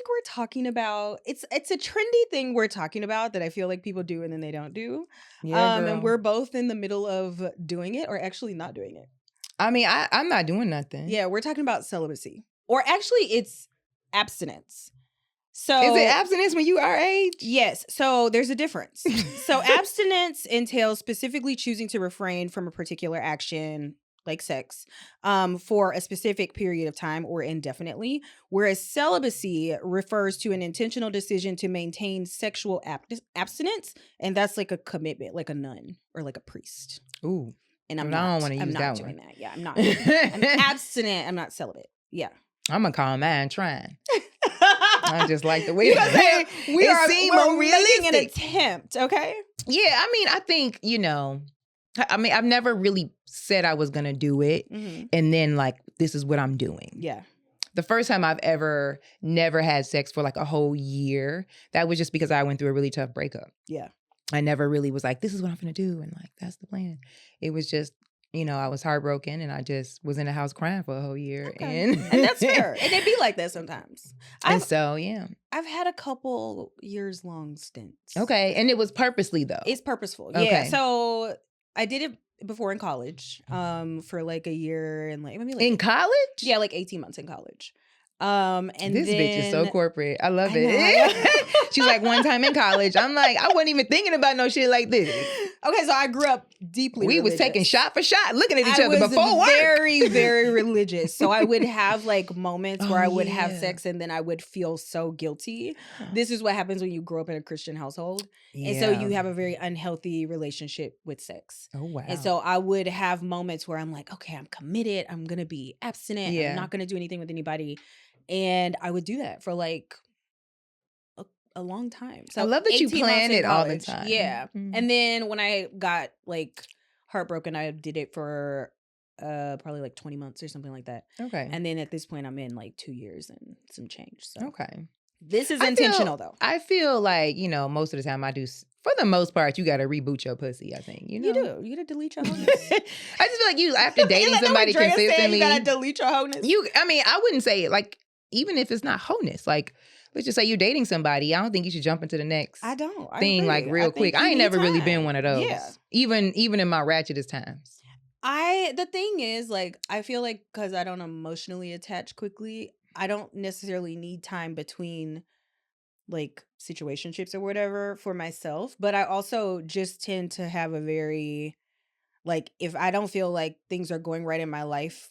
think we're talking about it's a trendy thing we're talking about that I feel like people do and then they don't do. Yeah, girl. And we're both in the middle of doing it or actually not doing it. I mean, I'm not doing nothing. Yeah, we're talking about celibacy. Or actually it's abstinence. So Is it abstinence when you our age? Yes. So there's a difference. So abstinence entails specifically choosing to refrain from a particular action like sex for a specific period of time or indefinitely, whereas celibacy refers to an intentional decision to maintain sexual abstinence, and that's like a commitment, like a nun or like a priest. Ooh. And I don't want to use that doing one. that. Yeah, I'm not. I'm abstinent. I'm not celibate. Yeah. I'm gonna call mine trying. I just like the way we're making an realistic. attempt. Okay. Yeah, I mean, I think, I mean, I've never really said I was going to do it. Mm-hmm. And then like, this is what I'm doing. Yeah. The first time I've ever never had sex for like a whole year, that was just because I went through a really tough breakup. Yeah. I never really was like, this is what I'm going to do. And like, that's the plan. It was just, I was heartbroken and I just was in the house crying for a whole year. Okay. And that's fair. And it be like that sometimes. Yeah. I've had a couple years long stints. Okay. And it was purposely though. It's purposeful. Okay. Yeah. So I did it before in college, for like a year and like maybe like in college? Yeah, like 18 months in college. And this then, bitch is so corporate. I love it. She's like, one time in college, I'm like, I wasn't even thinking about no shit like this. Okay, so I grew up deeply religious. Was taking shot for shot, looking at each other before work. Very, very religious. So I would have like moments where I would have sex and then I would feel so guilty. This is what happens when you grow up in a Christian household. Yeah. And so you have a very unhealthy relationship with sex. Oh, wow. And so I would have moments where I'm like, okay, I'm committed. I'm going to be abstinent. I'm not going to do anything with anybody. And I would do that for like a long time. So I love that you plan it all the time. Yeah. Mm-hmm. And then when I got like heartbroken, I did it for probably like 20 months or something like that. Okay. And then at this point I'm in like 2 years and some change. So okay. This is intentional though. I feel like, most of the time I do, for the most part, you got to reboot your pussy, I think. You do. You got to delete your wholeness. I just feel like you, after dating somebody consistently. You got to delete your wholeness. I wouldn't say it like, even if it's not wholeness, like, let's just say you're dating somebody. I don't think you should jump into the next thing like real quick. I ain't never really been one of those. Yeah. Even in my ratchetest times. The thing is, like, I feel like because I don't emotionally attach quickly, I don't necessarily need time between like situationships or whatever for myself. But I also just tend to have a very, like, if I don't feel like things are going right in my life,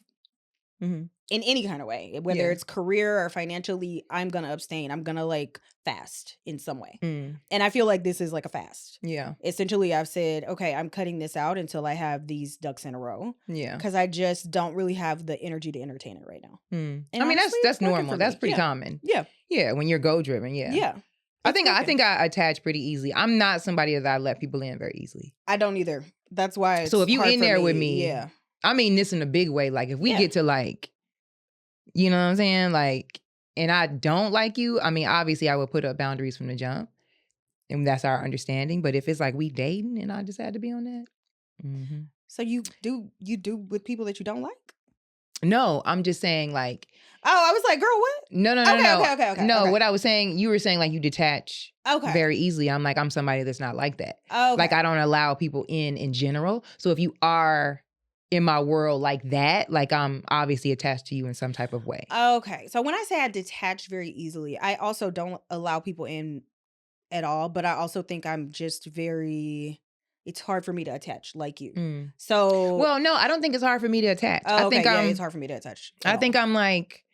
in any kind of way, whether it's career or financially, I'm going to abstain. I'm going to like fast in some way. And I feel like this is like a fast. Yeah. Essentially, I've said, okay, I'm cutting this out until I have these ducks in a row. Yeah. Because I just don't really have the energy to entertain it right now. And I mean, honestly, that's normal. That's pretty common. Yeah. Yeah. When you're goal driven. Yeah. Yeah. I think I attach pretty easily. I'm not somebody that I let people in very easily. I don't either. That's why. So if you in there with me, I mean this in a big way. Like if we get to like, you know what I'm saying? Like, and I don't like you, I mean, obviously I would put up boundaries from the jump. And that's our understanding. But if it's like we dating and I just had to be on that. Mm-hmm. So you do with people that you don't like? No, I'm just saying like. Oh, I was like, girl, what? No. Okay. No, what I was saying, you were saying like you detach very easily. I'm like, I'm somebody that's not like that. Okay. Like I don't allow people in general. So if you are in my world like that, like I'm obviously attached to you in some type of way. Okay. So when I say I detach very easily, I also don't allow people in at all, but I also think I'm just it's hard for me to attach like you. So. Well, no, I don't think it's hard for me to attach. I think it's hard for me to attach. I think I'm like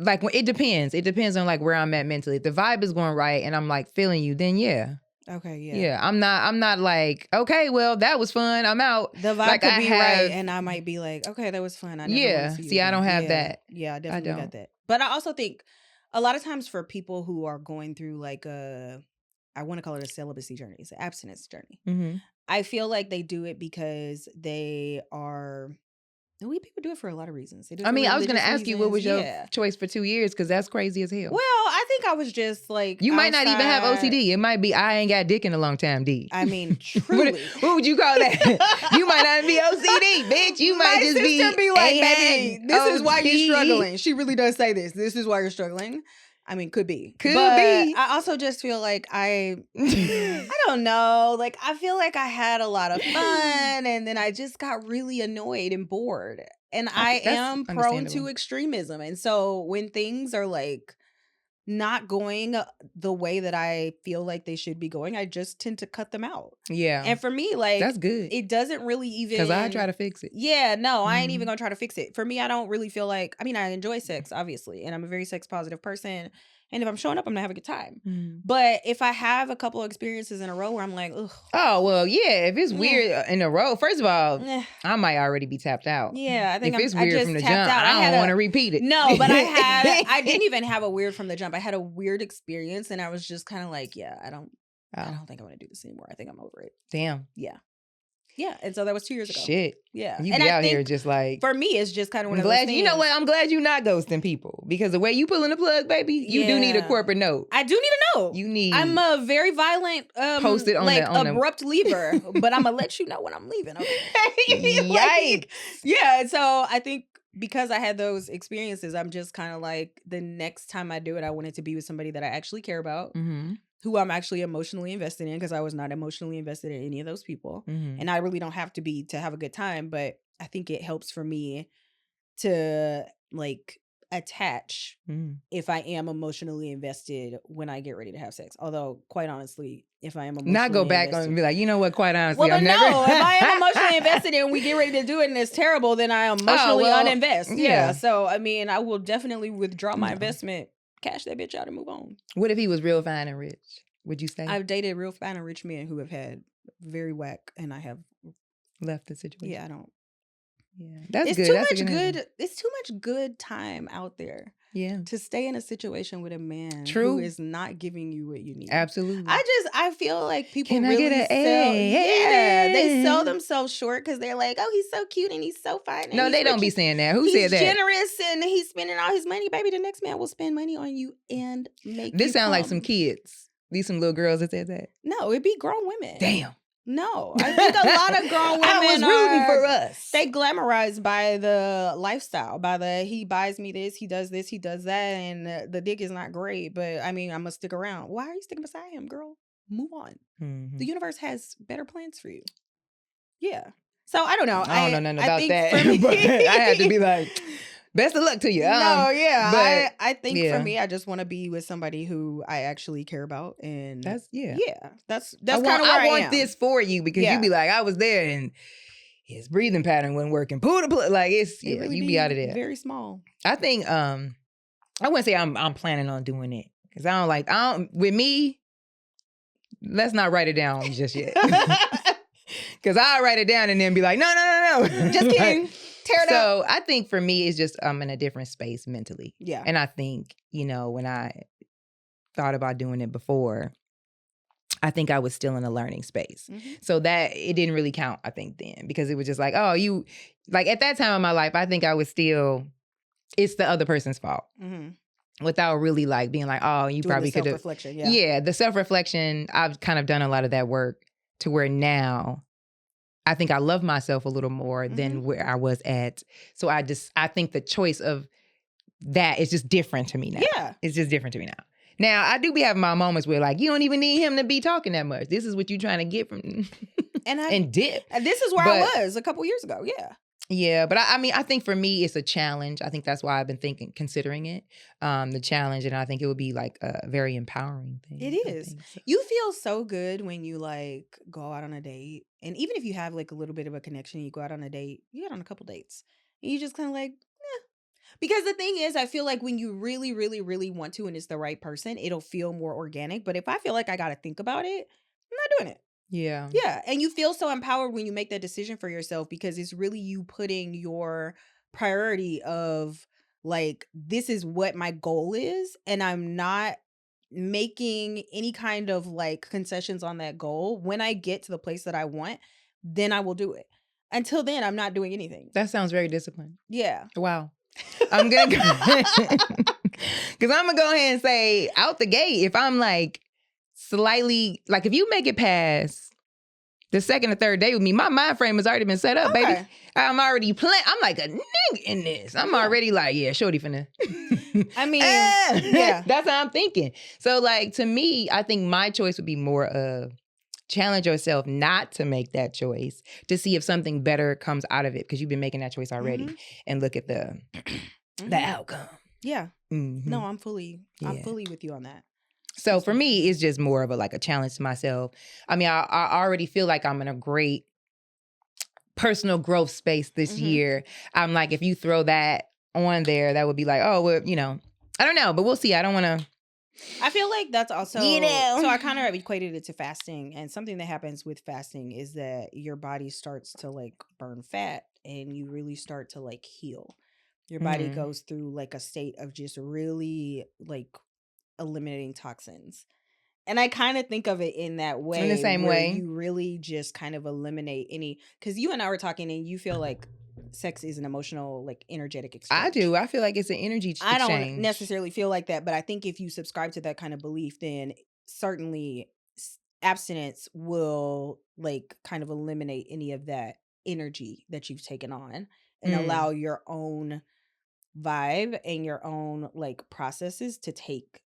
it depends. It depends on like where I'm at mentally. If the vibe is going right and I'm like feeling you, then yeah. Okay, yeah. Yeah, I'm not like, okay, well, that was fun. I'm out. The vibe could be right, and I might be like, okay, that was fun. I never want to see you again. I don't have that. Yeah, I definitely got that. But I also think a lot of times for people who are going through like I want to call it a celibacy journey. It's an abstinence journey. Mm-hmm. I feel like they do it because they are People do it for a lot of reasons. They do it I for mean, I was going to religious ask you what was your reasons. choice for 2 years, because that's crazy as hell. Well, I think I was just like, you might not even have OCD. It might be I ain't got dick in a long time, D. I mean, truly. what would you call that? You might not be OCD, bitch. You might just My sister be like, baby, this is why you're struggling. She really does say this. This is why you're struggling. I mean, could be. But I also just feel like I don't know. Like, I feel like I had a lot of fun, and then I just got really annoyed and bored. And I am prone to extremism. And so when things are like not going the way that I feel like they should be going, I just tend to cut them out. Yeah. And for me, like, that's good. It doesn't really even... Because I try to fix it. Yeah, no, I ain't even gonna try to fix it. For me, I don't really feel like... I mean, I enjoy sex, obviously, and I'm a very sex positive person. And if I'm showing up, I'm gonna have a good time. But if I have a couple of experiences in a row where I'm like, ugh. Oh, well, yeah. If it's weird in a row, first of all, I might already be tapped out. Yeah, I think if it's weird from the jump, I don't want to repeat it. No, but I didn't even have a weird from the jump. I had a weird experience, and I was just kind of like, yeah, I don't think I want to do this anymore. I think I'm over it. Damn. Yeah. Yeah, and so that was 2 years ago. Shit. Yeah. You be out here just like... For me, it's just kind of one of those things. You know what? I'm glad you're not ghosting people, because the way you pulling the plug, baby, you do need a corporate note. I do need a note. You need... I'm a very violent, posted on like, abrupt leaver, but I'm going to let you know when I'm leaving, okay? Yikes. Yeah, so I think because I had those experiences, I'm just kind of like, the next time I do it, I want it to be with somebody that I actually care about. Who I'm actually emotionally invested in, because I was not emotionally invested in any of those people. And I really don't have to be to have a good time, but I think it helps for me to like attach if I am emotionally invested when I get ready to have sex. Although, quite honestly, if I am emotionally not go back invested, and be like, you know what, quite honestly, well, I've never... No, if I am emotionally invested and we get ready to do it and it's terrible, then I am emotionally uninvest. Yeah. So, I mean, I will definitely withdraw my investment, cash that bitch out, and move on. What if he was real fine and rich? Would you say? I've dated real fine and rich men who have had very whack, and I have left the situation. Yeah, I don't. Yeah, that's it's good. Too that's much good. It's too much good time out there. Yeah, to stay in a situation with a man True. who is not giving you what you need. Absolutely. I feel like people Can really I get they sell themselves short because they're like, oh, he's so cute and he's so fine. And no, they don't be saying that. Who said that? He's generous and he's spending all his money. Baby, the next man will spend money on you and make. This sounds like some kids. These some little girls that said that. No, it'd be grown women. Damn. No, I think a lot of grown women I was rooting for us. They glamorized by the lifestyle, by the he buys me this, he does that, and the dick is not great, but I mean, I'm gonna stick around. Why are you sticking beside him, girl? Move on. The universe has better plans for you. Yeah. So I don't know. I don't know nothing about that. But I had to be like, best of luck to you. But I think for me, I just want to be with somebody who I actually care about, and that's kind of where I want this for you, because you be like, I was there and his breathing pattern wasn't working. Pull the plug, like it really you be out of there. Very small. I think I wouldn't say I'm planning on doing it, because I don't with me. Let's not write it down just yet, because I'll write it down and then be like, no, just kidding. Tear it up. So I think for me, it's just I'm in a different space mentally. Yeah. And I think, when I thought about doing it before, I think I was still in a learning space. So that it didn't really count, I think, then, because it was just like, oh, you, like at that time in my life, I think I was still, it's the other person's fault. Without really like being like, oh, you probably could have. Self-reflection, yeah, the self-reflection, I've kind of done a lot of that work to where now I think I love myself a little more than where I was at. So I think the choice of that is just different to me now. Yeah. It's just different to me now. Now, I do be having my moments where like, you don't even need him to be talking that much. This is what you're trying to get from and dip. And this is where I was a couple years ago. Yeah. Yeah, but I mean, I think for me, it's a challenge. I think that's why I've been considering it, the challenge, and I think it would be like a very empowering thing. It is. So. You feel so good when you like go out on a date, and even if you have like a little bit of a connection, you go out on a date. You get on a couple dates, and you just kind of like, Because the thing is, I feel like when you really, really, really want to, and it's the right person, it'll feel more organic. But if I feel like I got to think about it, I'm not doing it. Yeah. Yeah. And you feel so empowered when you make that decision for yourself, because it's really you putting your priority of like, this is what my goal is. And I'm not making any kind of like concessions on that goal. When I get to the place that I want, then I will do it. until then, I'm not doing anything. That sounds very disciplined. Yeah. Wow. I'm going to because I'm going to go ahead and say out the gate, if I'm like slightly, like if you make it past the second or third day with me, my mind frame has already been set up, baby. I'm already playing. I'm like a nigga in this. I'm already like, yeah, shorty finna. I mean, yeah. That's how I'm thinking. So like, to me, I think my choice would be more of challenge yourself not to make that choice to see if something better comes out of it because you've been making that choice already and look at the outcome. Yeah. No, I'm fully with you on that. So for me, it's just more of a challenge to myself. I mean, I already feel like I'm in a great personal growth space this year. I'm like, if you throw that on there, that would be like, oh, well, I don't know, but we'll see. I don't want to. I feel like that's also, so I kind of equated it to fasting, and something that happens with fasting is that your body starts to like burn fat and you really start to like heal. Your body goes through like a state of just really like eliminating toxins. And I kind of think of it in that way. In the same way. You really just kind of eliminate any, because you and I were talking and you feel like sex is an emotional, like energetic exchange. I do. I feel like it's an energy exchange. I don't necessarily feel like that, but I think if you subscribe to that kind of belief, then certainly abstinence will like kind of eliminate any of that energy that you've taken on and allow your own vibe and your own like processes to take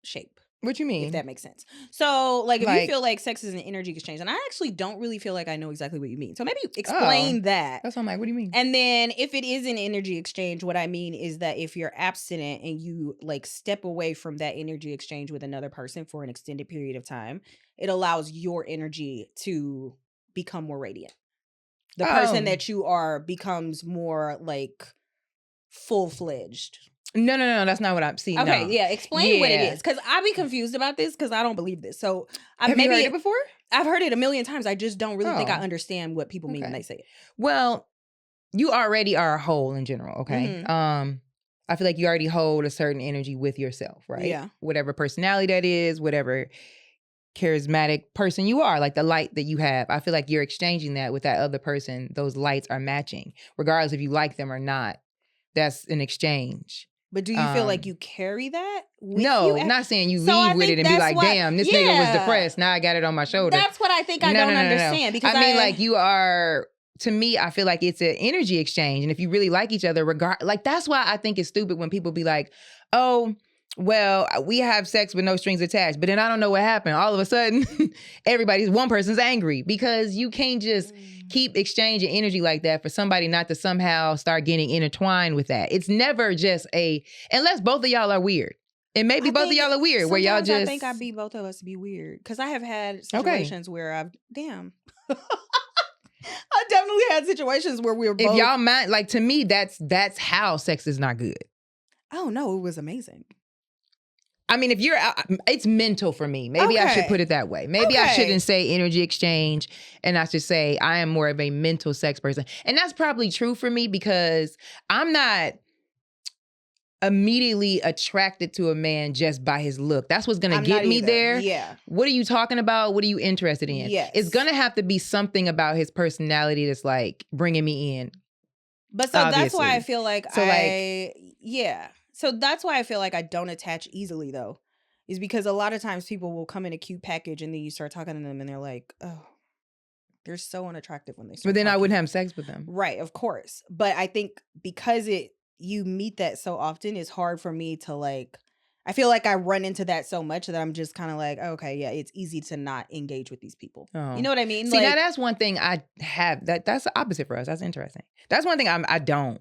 shape. What you mean? If that makes sense. So, like, if you feel like sex is an energy exchange, and I actually don't really feel like I know exactly what you mean. So maybe explain that. That's what I'm like, what do you mean? And then if it is an energy exchange, what I mean is that if you're abstinent and you like step away from that energy exchange with another person for an extended period of time, it allows your energy to become more radiant. The person that you are becomes more like full-fledged. No, that's not what I'm seeing. Okay, no. yeah, explain what it is. Because I be confused about this because I don't believe this. So Have you heard it before? I've heard it a million times. I just don't really think I understand what people mean when they say it. Well, you already are a whole in general, okay? I feel like you already hold a certain energy with yourself, right? Yeah. Whatever personality that is, whatever charismatic person you are, like the light that you have. I feel like you're exchanging that with that other person. Those lights are matching, regardless if you like them or not. That's an exchange. But do you feel like you carry that with no, you? not saying you leave with it and be like, damn, this nigga was depressed. Now I got it on my shoulder. That's what I think I don't understand. Because I mean, like you are, to me, I feel like it's an energy exchange. And if you really like each other, like that's why I think it's stupid when people be like, oh, well, we have sex with no strings attached. But then I don't know what happened. All of a sudden, one person's angry because you can't just keep exchanging energy like that for somebody not to somehow start getting intertwined with that. It's never just unless both of y'all are weird. And maybe both of y'all are weird where y'all just. I think I beat both of us to be weird. Because I have had situations where I've definitely had situations where we were both. If y'all mind, like to me, that's how sex is not good. Oh no, it was amazing. I mean, if you're out, it's mental for me. Maybe I should put it that way. Maybe I shouldn't say energy exchange and I should say I am more of a mental sex person. And that's probably true for me because I'm not immediately attracted to a man just by his look. That's what's going to get me there. Yeah. What are you talking about? What are you interested in? Yes. It's going to have to be something about his personality that's like bringing me in. But so obviously. That's why I feel like So that's why I feel like I don't attach easily, though, is because a lot of times people will come in a cute package and then you start talking to them and they're like, oh, they're so unattractive when they start But then talking. I wouldn't have sex with them. Right, of course. But I think because you meet that so often, it's hard for me to like, I feel like I run into that so much that I'm just kind of like, okay, yeah, it's easy to not engage with these people. Oh. You know what I mean? See, now that's one thing I have, that's the opposite for us. That's interesting. That's one thing I don't.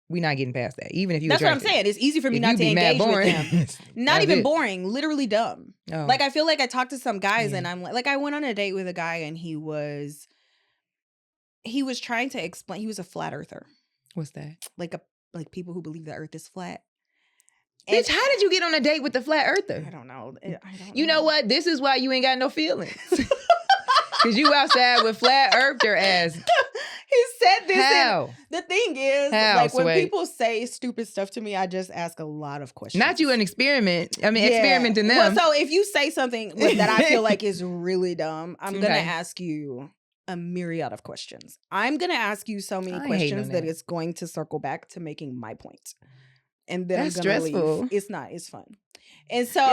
We're not getting past that. Even if you That's what I'm saying. It's easy for me not to engage with them. Not even boring. Literally dumb. Oh. Like, I feel like I talked to some guys and I'm like, I went on a date with a guy and he was trying to explain, he was a flat earther. What's that? Like people who believe the earth is flat. Bitch, how did you get on a date with the flat earther? I don't know. You know what? This is why you ain't got no feelings. Because you outside with flat earther ass. He said this. How? The thing is, like when people say stupid stuff to me, I just ask a lot of questions. Not you an experiment. I mean, experimenting them. Well, so if you say something that I feel like is really dumb, I'm going to ask you a myriad of questions. I'm going to ask you so many questions that it's going to circle back to making my point. And then I'm going to leave. It's not. It's fun. And so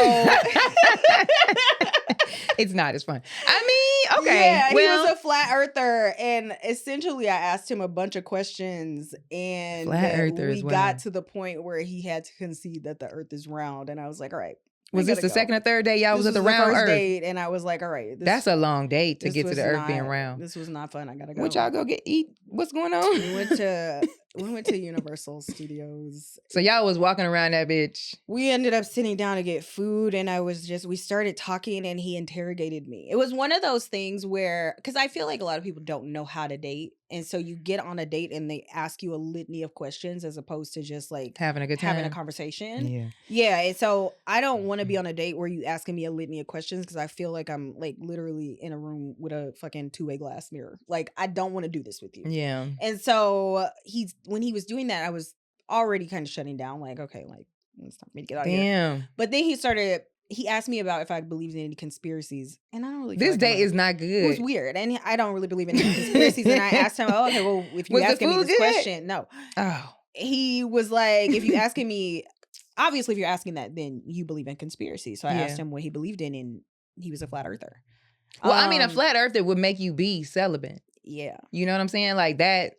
it's not as fun. I mean, okay. Yeah, well, he was a flat earther, and essentially I asked him a bunch of questions, and we got to the point where he had to concede that the earth is round, and I was like, all right. Was this the second or third day y'all was at the round first earth? Date, and I was like, all right. That's a long date to get to the earth being round. This was not fun. I gotta go. What y'all go eat? What's going on? We went to Universal Studios. So y'all was walking around that bitch. We ended up sitting down to get food, and we started talking, and he interrogated me. It was one of those things where, because I feel like a lot of people don't know how to date. And so you get on a date and they ask you a litany of questions as opposed to just like having a good time, having a conversation. Yeah. Yeah. And so I don't want to be on a date where you asking me a litany of questions because I feel like I'm like literally in a room with a fucking two-way glass mirror. Like, I don't want to do this with you. Yeah. And so when he was doing that, I was already kind of shutting down. Like, okay, like it's time for me to get out of here. But then he asked me about if I believed in any conspiracies, and I don't really. This date is not good. It was weird, and I don't really believe in any conspiracies. And I asked him, "Oh, okay, well, if you asking me this question, no." Oh, he was like, "If you asking me, obviously, if you're asking that, then you believe in conspiracies." So I asked him what he believed in, and he was a flat earther. Well, I mean, a flat earther would make you be celibate. Yeah, you know what I'm saying, like that.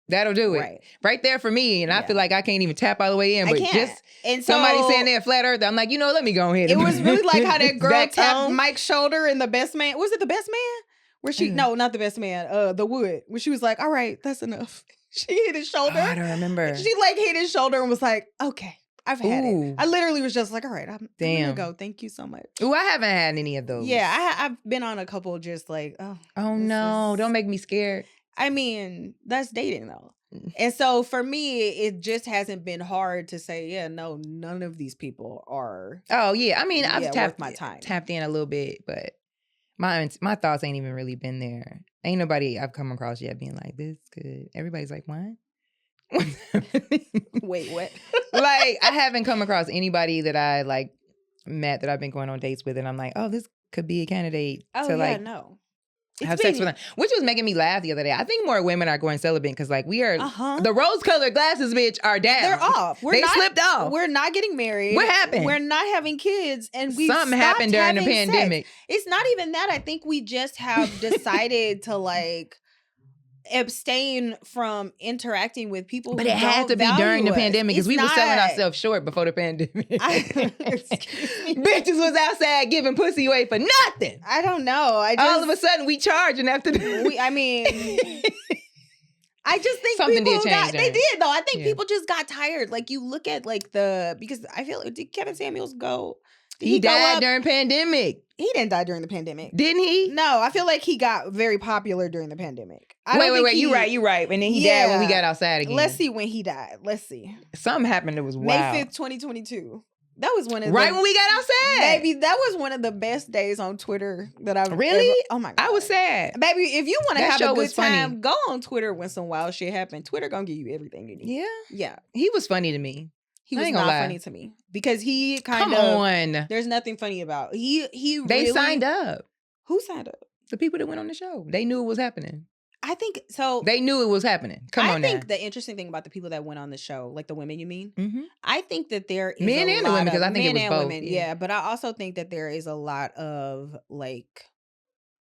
That'll do it. Right there for me. And I feel like I can't even tap all the way in. But just somebody saying they're flat earth, I'm like, let me go ahead. It was really like how that girl tapped Mike's shoulder in The Best Man. Was it The Best Man? Where she, no, not The Best Man, The Wood. Where she was like, all right, that's enough. She hit his shoulder. Oh, I don't remember. She like hit his shoulder and was like, okay, I've had it. I literally was just like, all right, I'm gonna go. Thank you so much. Ooh, I haven't had any of those. Yeah, I've been on a couple just like, oh no, don't make me scared. I mean, that's dating though. And so for me, it just hasn't been hard to say, yeah, no, none of these people are. Oh yeah, I mean, I've tapped in a little bit, but my thoughts ain't even really been there. Ain't nobody I've come across yet being like, this good. Everybody's like, what? Wait, what? Like, I haven't come across anybody that I like met that I've been going on dates with, and I'm like, oh, this could be a candidate to like. No. Have sex with them, which was making me laugh the other day. I think more women are going celibate because, like, we are the rose-colored glasses, bitch, are down. They're off. They slipped off. We're not getting married. What happened? We're not having kids, and we something happened during the pandemic. Sex. It's not even that. I think we just have decided to like abstain from interacting with people. But it had to be during the pandemic because we were selling ourselves short before the pandemic. Bitches was outside giving pussy away for nothing. I don't know. All of a sudden we charging after the. I mean, I just think something people did change. They did though. I think people just got tired. Like you look at like because I feel did Kevin Samuels go? He died during pandemic. He didn't die during the pandemic. Didn't he? No, I feel like he got very popular during the pandemic. Wait. You right. And then he died when we got outside again. Let's see when he died. Let's see. Something happened that was wild. May 5th, 2022. That was one of when we got outside. Baby, that was one of the best days on Twitter that I've really. Oh my God. I was sad. Baby, if you want to have a good time, go on Twitter when some wild shit happened. Twitter gonna give you everything you need. Yeah. Yeah. He was funny to me. He was not funny to me because he kind of. There's nothing funny about They really, signed up. Who signed up? The people that went on the show. They knew it was happening. I think so. They knew it was happening. I think the interesting thing about the people that went on the show, like the women, you mean? Mm-hmm. I think that there is men and the women because I think it was both. Women, yeah, but I also think that there is a lot of like,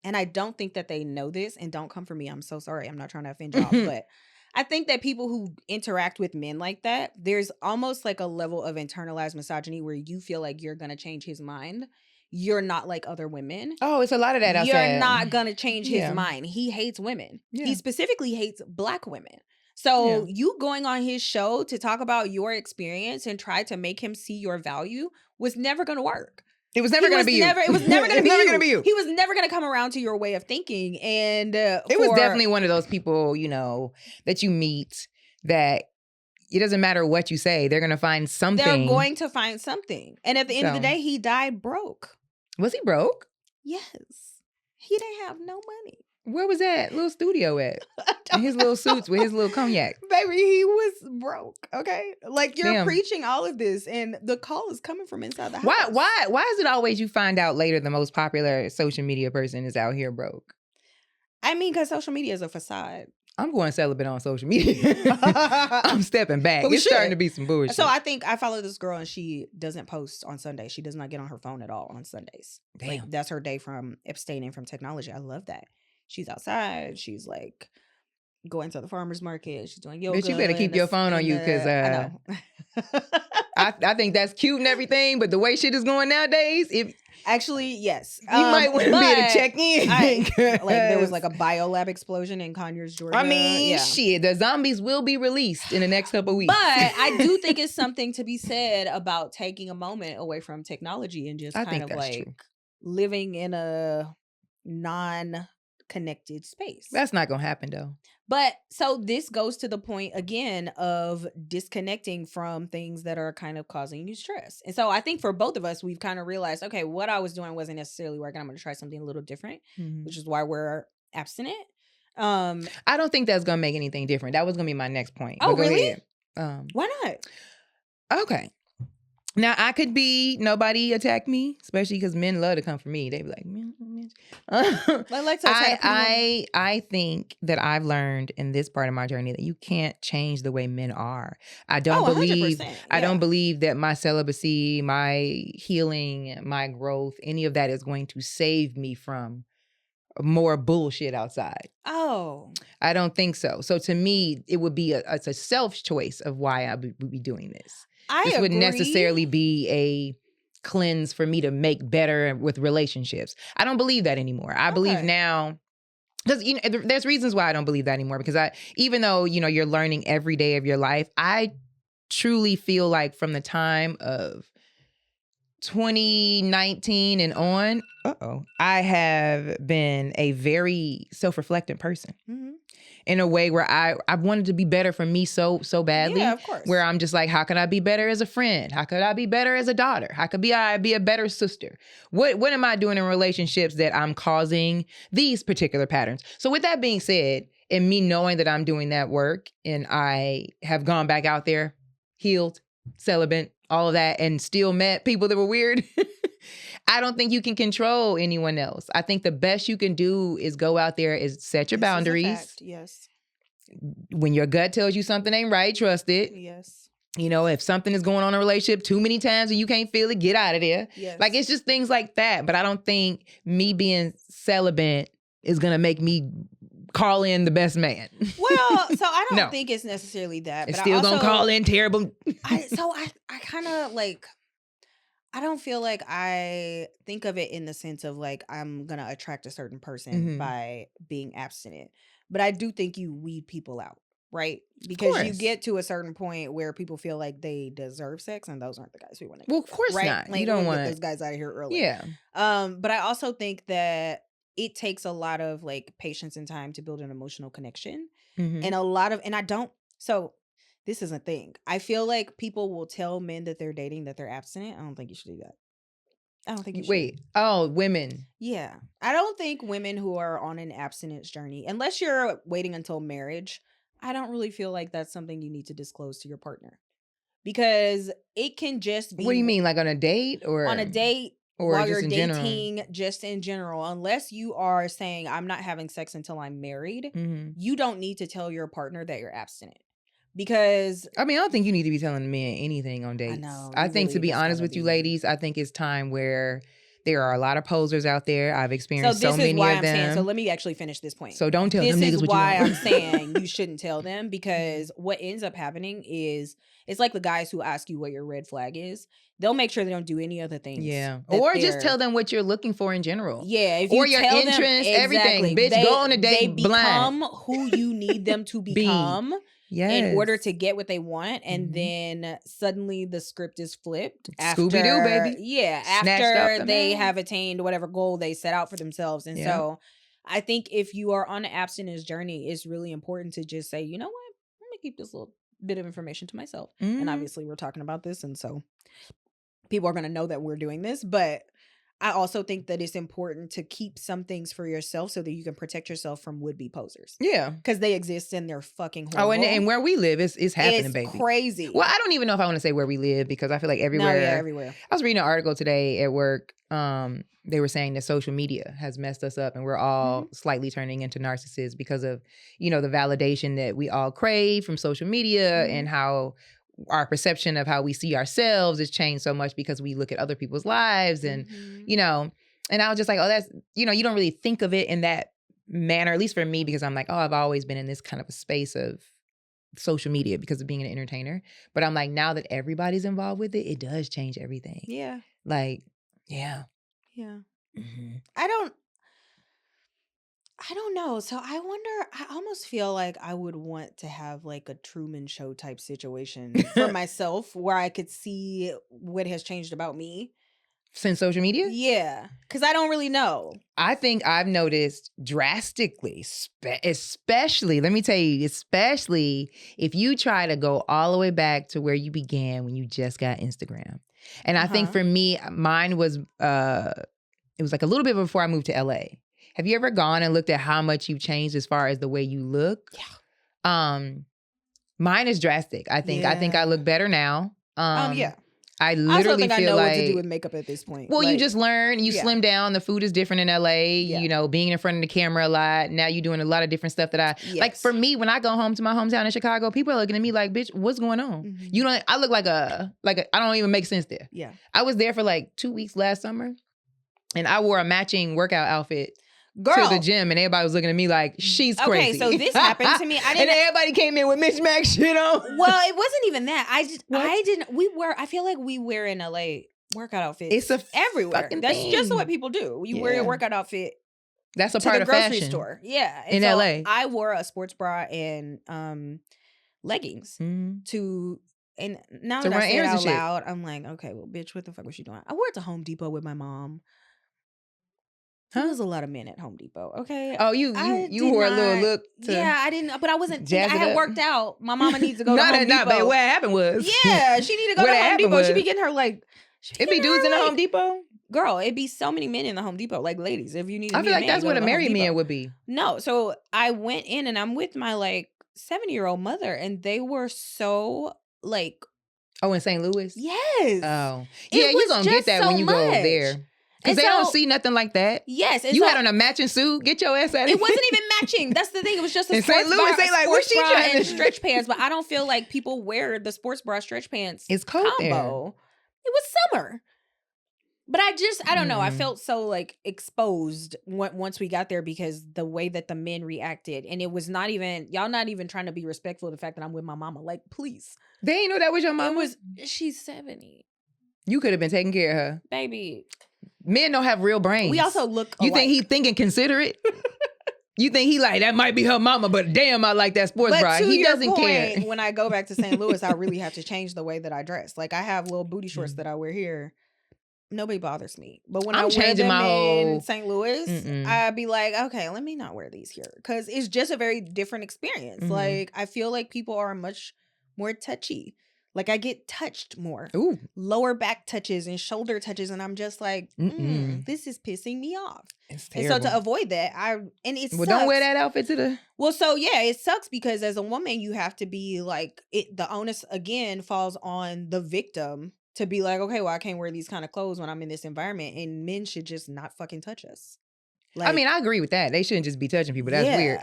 and I don't think that they know this. And don't come for me. I'm so sorry. I'm not trying to offend y'all, but. I think that people who interact with men like that, there's almost like a level of internalized misogyny where you feel like you're going to change his mind. You're not like other women. Oh, it's a lot of that outside. You're not going to change his mind. He hates women. Yeah. He specifically hates Black women. So you going on his show to talk about your experience and try to make him see your value was never going to work. It was never going to be you. It was never going to be you. He was never going to come around to your way of thinking. And it was definitely one of those people, that you meet that it doesn't matter what you say. They're going to find something. They're going to find something. And at the end of the day, he died broke. Was he broke? Yes. He didn't have no money. Where was that little studio at? In his little suits with his little cognac. Baby, he was broke, okay? Like, you're preaching all of this, and the call is coming from inside the house. Why is it always you find out later the most popular social media person is out here broke? I mean, because social media is a facade. I'm going celibate on social media. I'm stepping back. It's starting to be some bullshit. So I think I follow this girl and she doesn't post on Sundays. She does not get on her phone at all on Sundays. Damn. Like that's her day from abstaining from technology. I love that. She's outside. She's like going to the farmer's market. She's doing yoga. Bitch, you better keep your phone on you because I know. I think that's cute and everything, but the way shit is going nowadays, if actually, yes, you might want to be able to check in. Like there was like a biolab explosion in Conyers, Georgia. I mean, shit, the zombies will be released in the next couple of weeks. But I do think it's something to be said about taking a moment away from technology and just kind of like true. Living in a non-connected space. That's not gonna happen though. But so this goes to the point again of disconnecting from things that are kind of causing you stress. And so I think for both of us, we've kind of realized, okay, what I was doing wasn't necessarily working. I'm going to try something a little different, which is why we're abstinent. I don't think that's going to make anything different. That was going to be my next point. Oh, really? Why not? Okay. Now, I could be, nobody attack me, especially because men love to come for me. They be like, man. I think that I've learned in this part of my journey that you can't change the way men are. I don't believe, I don't believe that my celibacy, my healing, my growth, any of that is going to save me from more bullshit outside. Oh. I don't think so. So to me, it would be it's a self choice of why I would be doing this. This wouldn't necessarily be a cleanse for me to make better with relationships. I don't believe that anymore. I believe now, because there's reasons why I don't believe that anymore. Because even though you're learning every day of your life, I truly feel like from the time of 2019 and on, I have been a very self-reflecting person. In a way where I wanted to be better for me so badly. Yeah, of course. Where I'm just like, how could I be better as a friend? How could I be better as a daughter? How could I be a better sister? What am I doing in relationships that I'm causing these particular patterns? So with that being said, and me knowing that I'm doing that work and I have gone back out there, healed, celibate, all of that, and still met people that were weird. I don't think you can control anyone else. I think the best you can do is go out there, is set your boundaries. Yes. When your gut tells you something ain't right, trust it. Yes. If something is going on in a relationship too many times and you can't feel it, get out of there. Yes. Like, it's just things like that. But I don't think me being celibate is going to make me call in the best man. Well, so I don't think it's necessarily that. It's still going to call in terrible. I kind of like... I don't feel like I think of it in the sense of like I'm going to attract a certain person by being abstinent. But I do think you weed people out, right? Because you get to a certain point where people feel like they deserve sex, and those aren't the guys we want to. Well, of course not. Like, you don't want get those guys out of here early. Yeah. But I also think that it takes a lot of like patience and time to build an emotional connection, and I don't. So this is a thing. I feel like people will tell men that they're dating that they're abstinent. I don't think you should do that. I don't think you should. Wait. Oh, women. Yeah. I don't think women who are on an abstinence journey, unless you're waiting until marriage, I don't really feel like that's something you need to disclose to your partner. Because it can just be... What do you mean? Like on a date or... On a date, or while just you're in dating, general? just in general. Unless you are saying, I'm not having sex until I'm married, you don't need to tell your partner that you're abstinent. Because I don't think you need to be telling men anything on dates. I think, to be honest with you ladies, I think it's time where there are a lot of posers out there. I've experienced so many of them. Saying, so let me actually finish this point. So don't tell them niggas what you want. This is why I'm saying you shouldn't tell them, because what ends up happening is it's like the guys who ask you what your red flag is. They'll make sure they don't do any other things. Yeah. Or just tell them what you're looking for in general. Yeah. If you or your tell interest, them, everything. Bitch, go on a date they blind. become who you need them to become. In order to get what they want, and then suddenly the script is flipped. Scooby-Doo, baby. Yeah, after they have attained whatever goal they set out for themselves. And so I think if you are on an abstinence journey, it's really important to just say, you know what, I'm going to keep this little bit of information to myself. And obviously we're talking about this, and so people are going to know that we're doing this, but I also think that it's important to keep some things for yourself so that you can protect yourself from would-be posers. Yeah. Because they exist and they're fucking horrible. Oh, and where we live, it's happening, it's baby. Crazy. Well, I don't even know if I want to say where we live because I feel like everywhere. No, yeah, everywhere. I was reading an article today at work. They were saying that social media has messed us up and we're all slightly turning into narcissists because of, the validation that we all crave from social media and how our perception of how we see ourselves has changed so much because we look at other people's lives and, and I was just like, oh, that's, you don't really think of it in that manner, at least for me, because I'm like, oh, I've always been in this kind of a space of social media because of being an entertainer. But I'm like, now that everybody's involved with it, it does change everything. Yeah. Like, yeah. Yeah. I don't know. So I wonder, I almost feel like I would want to have like a Truman Show type situation for myself where I could see what has changed about me. Since social media? Yeah. Because I don't really know. I think I've noticed drastically, especially, let me tell you, especially if you try to go all the way back to where you began when you just got Instagram. And I think for me, mine was, it was like a little bit before I moved to LA. Have you ever gone and looked at how much you've changed as far as the way you look? Yeah. Mine is drastic. I think I look better now. Yeah. I literally I feel know like what to do with makeup at this point. Well, you just learn. You slim down. The food is different in LA. Yeah. Being in front of the camera a lot. Now you're doing a lot of different stuff that like. For me, when I go home to my hometown in Chicago, people are looking at me like, "Bitch, what's going on?" I look like a I don't even make sense there. Yeah. I was there for like 2 weeks last summer, and I wore a matching workout outfit. Girl. To the gym, and everybody was looking at me like, she's crazy. Okay, so this happened to me. And everybody came in with mismatched shit on. Well, it wasn't even that. I feel like we wear in LA workout outfits. It's everywhere. That's thing. just what people do. You wear your workout outfit. That's a part to the of grocery fashion. store. Yeah. And in LA. I wore a sports bra and leggings to, and now that I say it out loud, I'm like, okay, well, bitch, what the fuck was she doing? I wore it to Home Depot with my mom. There was a lot of men at Home Depot, okay? Oh, you wore a little look to I didn't, but I wasn't, I had worked out. My mama needs to go to Home Depot. But what happened was. Yeah, she needed to go to Home Depot. She be getting her like. It be dudes in the Home Depot? Girl, it'd be so many men in the Home Depot, like ladies. If you need I feel like that's what a married man would be. No, so I went in and I'm with my like 70-year-old mother and they were so like. Oh, in St. Louis? Yes. Oh. Yeah, you're going to get that when you go there. Because they don't see nothing like that. Yes. You had on a matching suit. Get your ass out of here. It wasn't even matching. That's the thing. It was just a sports St. Louis, they like, what's she trying and stretch pants. But I don't feel like people wear the sports bra stretch pants. It's cold combo. there. It was summer. But I don't know. I felt so like exposed once we got there because the way that the men reacted. And it was not even, y'all not even trying to be respectful of the fact that I'm with my mama. Like, please. They ain't know that was your mama? She's 70. You could have been taking care of her. Baby. Men don't have real brains. We also look alike. You think he thinking considerate? You think he like, that might be her mama, but damn, I like that sports bra. He doesn't care. When I go back to St. Louis, I really have to change the way that I dress. Like I have little booty shorts that I wear here. Nobody bothers me. But when I wear them in St. Louis, I'd be like, okay, let me not wear these here. Because it's just a very different experience. Like I feel like people are much more touchy. Like I get touched more. Ooh. Lower back touches and shoulder touches. And I'm just like, this is pissing me off. It's terrible. And so to avoid that, don't wear that outfit to the. Well, so yeah, it sucks because as a woman, you have to be like, the onus again falls on the victim to be like, okay, well, I can't wear these kind of clothes when I'm in this environment. And men should just not fucking touch us. Like, I mean, I agree with that. They shouldn't just be touching people. That's weird.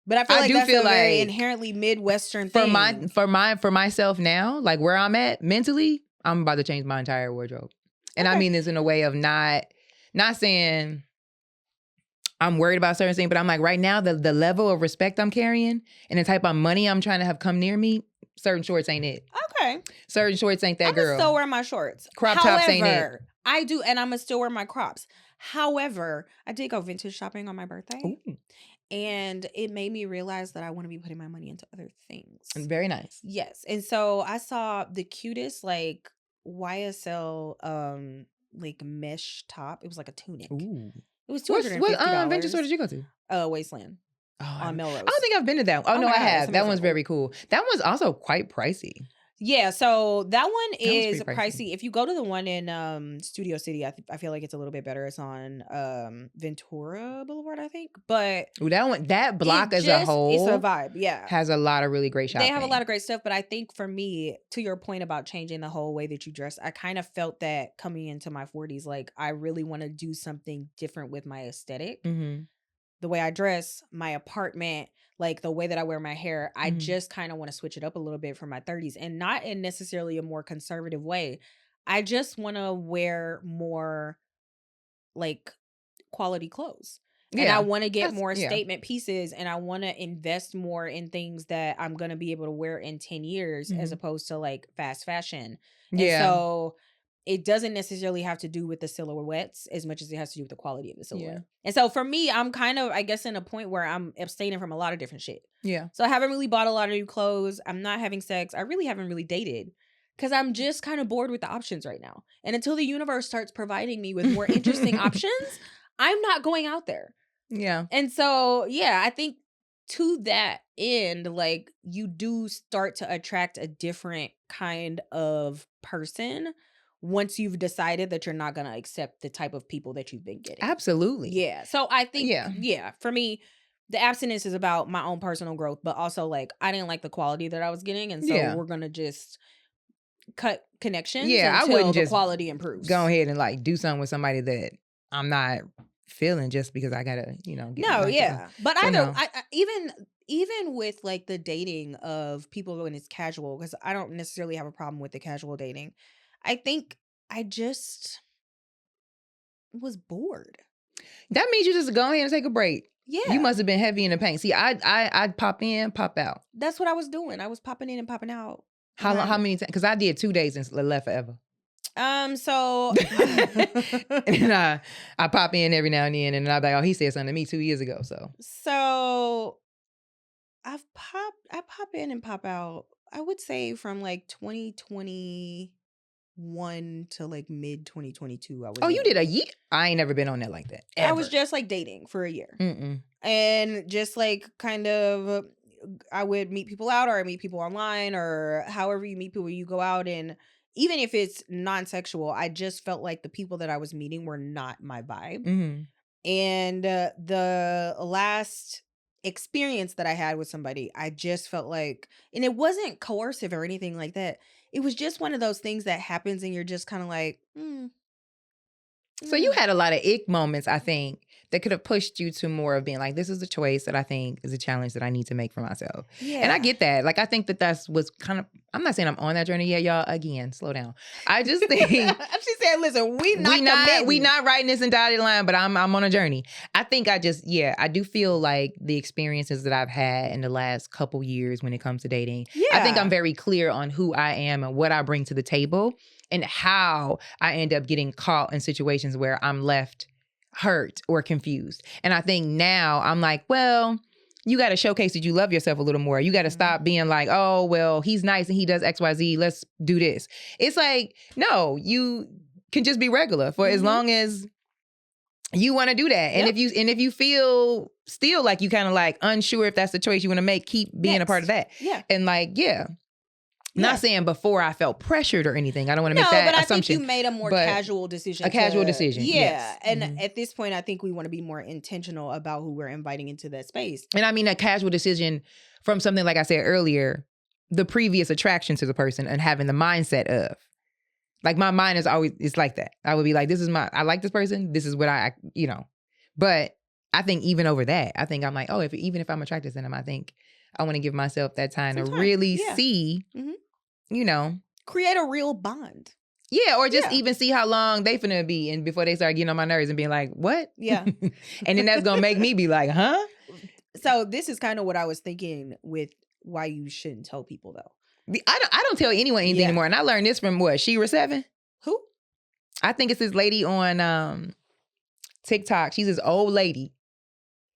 But I feel like that's a very inherently Midwestern thing. For myself now, like where I'm at mentally, I'm about to change my entire wardrobe. And I mean this in a way of not saying I'm worried about certain things, but I'm like right now, the level of respect I'm carrying and the type of money I'm trying to have come near me, certain shorts ain't it. Okay. Certain shorts ain't that girl. I'm still wear my shorts. Crop tops ain't it. I do, and I'm gonna still wear my crops. However, I did go vintage shopping on my birthday. Ooh. And it made me realize that I want to be putting my money into other things. Very nice. Yes. And so I saw the cutest like YSL like mesh top. It was like a tunic. Ooh. It was $250. What vintage store did you go to? Wasteland. Oh, on Melrose. I don't think I've been to that one. Oh no, I have. That one's very cool. That one's also quite pricey. Yeah, so that one That was is pretty pricey. pricey. If you go to the one in Studio City, I feel like it's a little bit better. It's on Ventura Boulevard, I think. But Ooh, that block as a it's a whole vibe. Yeah. has a lot of really great They have a lot shopping. of great stuff, but I think for me, to your point about changing the whole way that you dress, I kind of felt that coming into my 40s, like I really want to do something different with my aesthetic. Mhm. The way I dress, my apartment, like the way that I wear my hair, I Mhm. just kind of want to switch it up a little bit for my 30s, and not in necessarily a more conservative way. I just want to wear more like quality clothes. And I Yeah. want to get That's more yeah. statement pieces, and I want to invest more in things that I'm going to be able to wear in 10 years as Mhm. opposed to like fast fashion. And Yeah. so it doesn't necessarily have to do with the silhouettes as much as it has to do with the quality of the Yeah. silhouette. And so for me, I'm kind of, I guess, in a point where I'm abstaining from a lot of different shit. Yeah. So I haven't really bought a lot of new clothes. I'm not having sex. I really haven't really dated because I'm just kind of bored with the options right now. And until the universe starts providing me with more interesting options, I'm not going out there. Yeah. And so, yeah, I think to that end, like you do start to attract a different kind of person once you've decided that you're not going to accept the type of people that you've been getting. Absolutely. Yeah. So I think, Yeah. yeah, for me, the abstinence is about my own personal growth, but also like I didn't like the quality that I was getting. And so Yeah. we're going to just cut connections Yeah, I until wouldn't the just quality improves. go ahead and like do something with somebody that I'm not feeling just because I gotta, get No, my yeah. But so either no. I even with like the dating of people when it's casual, because I don't necessarily have a problem with the casual dating. I think I just was bored. That means you just go ahead and take a break. You Yeah. must have been heavy in the paint. See, I'd pop in, pop out. That's what I was doing. I was popping in and popping out. How long? How many times? Because I did 2 days and left forever. So And I pop in every now and then, and I'm like, oh, he said something to me 2 years ago. So I pop in and pop out. I would say from like 2021 to like mid 2022. I was Oh, you in. did a year? I ain't never been on that like that. Ever. I was just like dating for a year. Mm-mm. And just like kind of I would meet people out, or I meet people online, or however you meet people, you go out, and even if it's non-sexual, I just felt like the people that I was meeting were not my vibe. Mm-hmm. And the last experience that I had with somebody, I just felt like, and it wasn't coercive or anything like that. It was just one of those things that happens and you're just kind of like, So you had a lot of ick moments, I think, that could have pushed you to more of being like, this is a choice that I think is a challenge that I need to make for myself. Yeah. And I get that. Like, I think that's what's kind of, I'm not saying I'm on that journey yet, y'all. Again, slow down. I just think. She said, listen, we not writing this in dotted line, but I'm on a journey. I think I do feel like the experiences that I've had in the last couple years when it comes to dating, I think I'm very clear on who I am and what I bring to the table and how I end up getting caught in situations where I'm left hurt or confused. And I think now I'm like, well, you got to showcase that you love yourself a little more. You got to stop being like, oh, well, he's nice and he does XYZ. Let's do this. It's like, no, you can just be regular for as long as you want to do that. And if you feel still like you kind of like unsure if that's the choice you want to make, keep being a part of that. Yeah. And like, not saying before I felt pressured or anything. I don't want to make that assumption. I think you made a more casual decision. A casual decision. Yeah. Yes. And at this point, I think we want to be more intentional about who we're inviting into that space. And I mean a casual decision from something, like I said earlier, the previous attraction to the person and having the mindset of, like, my mind is always, it's like that. I would be like, I like this person. This is what but I think even over that, I think I'm like, oh, even if I'm attracted to them, I think I want to give myself that time to really see, create a real bond. Yeah, or just even see how long they finna be and before they start getting on my nerves and being like, what? Yeah. And then that's gonna make me be like, huh? So this is kind of what I was thinking with why you shouldn't tell people though. I don't tell anyone anything anymore. And I learned this from what? Shira 7? Who? I think it's this lady on TikTok. She's this old lady.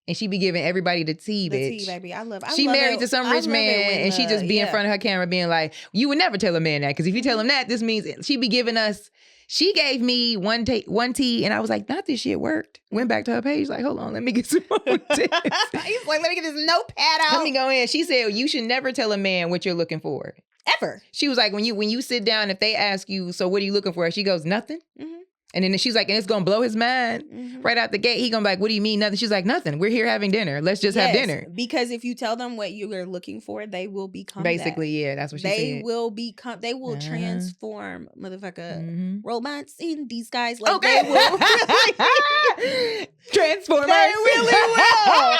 And she be giving everybody the tea, bitch. The tea, baby. She married to some rich man, and she just be in front of her camera being like, you would never tell a man that. Because if you tell him that, this means she be giving us, she gave me one tea, and I was like, not this shit worked. Went back to her page, like, hold on, let me get some more tips. He's like, let me get this notepad out. Let me go in. She said, you should never tell a man what you're looking for. Ever. She was like, when you sit down, if they ask you, so what are you looking for? She goes, nothing. Mm-hmm. And then she's like, and it's going to blow his mind right out the gate. He going to be like, what do you mean nothing? She's like, nothing. We're here having dinner. Let's just have dinner. Because if you tell them what you are looking for, they will become basically, yeah, that's what she said. They will transform motherfucker robots in disguise. Like they will transform. They really will.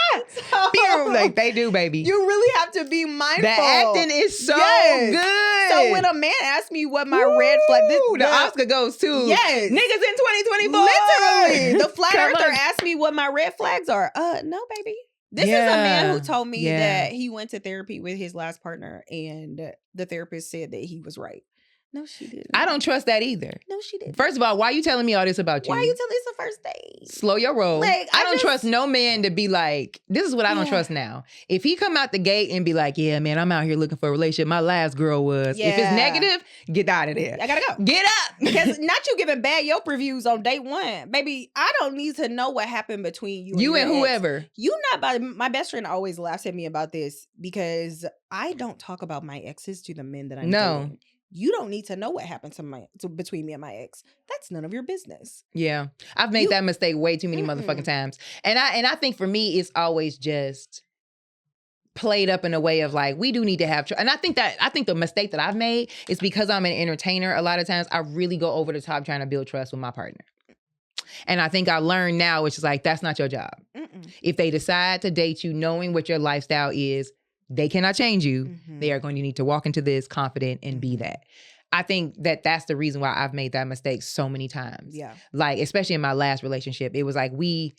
So, like they do, baby. You really have to be mindful. The acting is so good. So when a man asks me what my red flag, the Oscar goes to yes, niggas in 2024. Literally, the flat earther asked me what my red flags are. No, baby. This is a man who told me that he went to therapy with his last partner, and the therapist said that he was right. No, she didn't. I don't trust that either. No, she didn't. First of all, why are you telling me all this about you? Why are you telling? It's the first date. Slow your roll. Like, I don't trust no man to be like, this is what I don't trust now. If he come out the gate and be like, yeah, man, I'm out here looking for a relationship. My last girl was. Yeah. If it's negative, get out of there. I gotta go. Get up. Because not you giving bad Yelp reviews on day one. Baby, I don't need to know what happened between you and whoever. Ex. You not, my best friend always laughs at me about this because I don't talk about my exes to the men that I'm dating. You don't need to know what happened between me and my ex. That's none of your business. Yeah. I've made that mistake way too many motherfucking times. And I think for me, it's always just played up in a way of like, we do need to have and I think the mistake that I've made is because I'm an entertainer, a lot of times I really go over the top trying to build trust with my partner. And I think I learned now, which is like, that's not your job. If they decide to date you knowing what your lifestyle is, they cannot change you. They are going to need to walk into this confident and be that. I think that's the reason why I've made that mistake so many times. Yeah. Like, especially in my last relationship, it was like we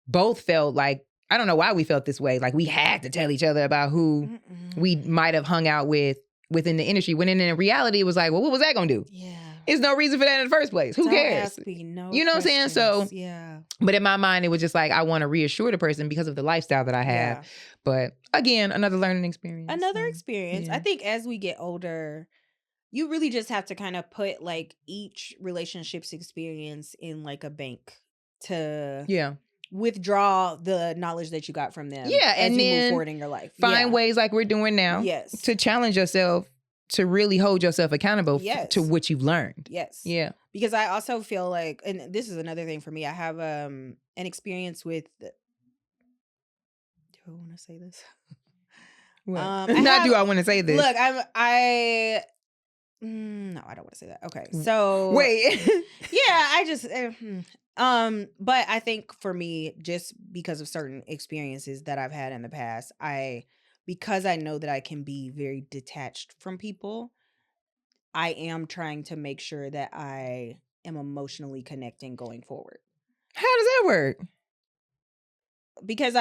both felt like, I don't know why we felt this way. Like we had to tell each other about who we might have hung out with within the industry. When in reality, it was like, well, what was that going to do? Yeah. There's no reason for that in the first place. Who cares? Ask me no you know questions. What I'm saying? So, yeah. But in my mind, it was just like, I want to reassure the person because of the lifestyle that I have. Yeah. But again, another learning experience. Another experience. Yeah. I think as we get older, you really just have to kind of put like each relationship's experience in like a bank to withdraw the knowledge that you got from them. Yeah. And then move forward in your life. Find ways like we're doing now. Yes. To challenge yourself. To really hold yourself accountable to what you've learned. Yes. Yeah. Because I also feel like, and this is another thing for me, I have an experience with, do I want to say this? Do I want to say this? Look, no, I don't want to say that. Okay. So. Wait. Yeah, I just, but I think for me, just because of certain experiences that I've had in the past, because I know that I can be very detached from people, I am trying to make sure that I am emotionally connecting going forward. How does that work? Because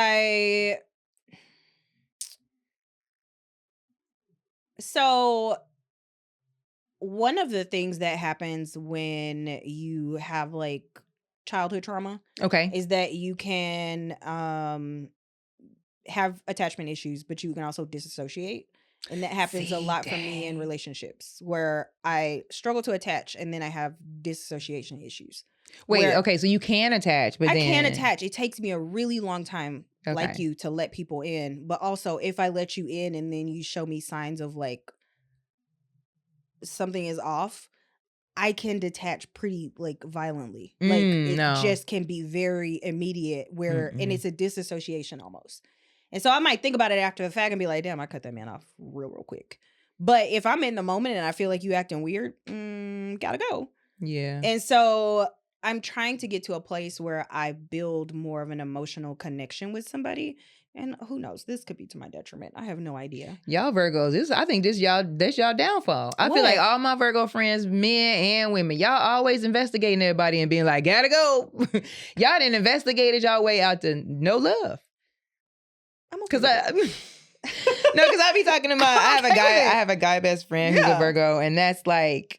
so one of the things that happens when you have like childhood trauma, is that you can have attachment issues, but you can also disassociate. And that happens a lot for me in relationships where I struggle to attach and then I have dissociation issues. Wait, okay, so you can attach, but I can attach. It takes me a really long time, like you, to let people in. But also, if I let you in and then you show me signs of like something is off, I can detach pretty like violently. Like it just can be very immediate and it's a disassociation almost. And so I might think about it after the fact and be like, damn, I cut that man off real quick. But if I'm in the moment and I feel like you acting weird, gotta go. Yeah. And so I'm trying to get to a place where I build more of an emotional connection with somebody. And who knows, this could be to my detriment. I have no idea. Y'all Virgos, I think that's y'all downfall. I feel like all my Virgo friends, men and women, y'all always investigating everybody and being like, gotta go. Y'all done investigated y'all way out to no love. Because I be talking to I have a guy best friend who's a Virgo, and that's like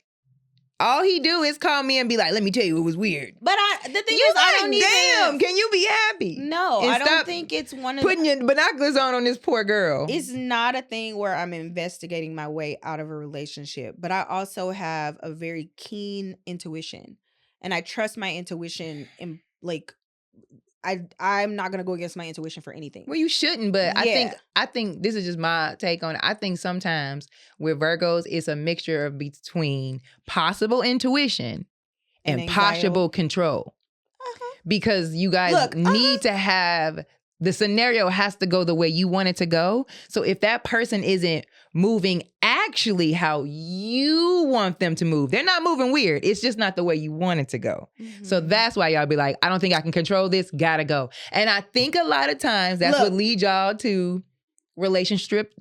all he do is call me and be like, let me tell you, it was weird. But the thing is, I don't damn, can you be happy? No, I don't think it's one of putting your binoculars on this poor girl. It's not a thing where I'm investigating my way out of a relationship, but I also have a very keen intuition, and I trust my intuition in like I'm not gonna go against my intuition for anything. Well, you shouldn't, but I think this is just my take on it. I think sometimes with Virgos, it's a mixture of between possible intuition and possible control. Because you guys need to have, the scenario has to go the way you want it to go. So if that person isn't moving actually how you want them to move, they're not moving weird. It's just not the way you want it to go. So that's why y'all be like, I don't think I can control this, gotta go. And I think a lot of times that's what leads y'all to relationship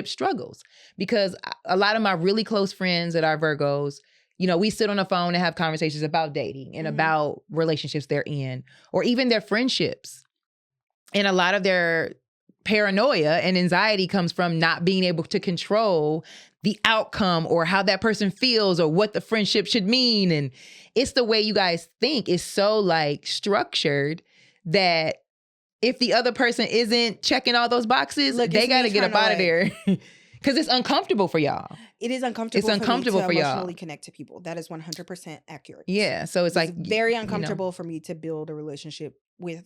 struggles. Because a lot of my really close friends that are Virgos, you know, we sit on the phone and have conversations about dating and about relationships they're in, or even their friendships. And a lot of their paranoia and anxiety comes from not being able to control the outcome or how that person feels or what the friendship should mean. And it's the way you guys think is so like structured that if the other person isn't checking all those boxes, they got to get up out of there. Because it's uncomfortable for y'all. It is uncomfortable. It's uncomfortable for y'all to emotionally connect to people. That is 100% accurate. Yeah, so it's like very uncomfortable for me to build a relationship with,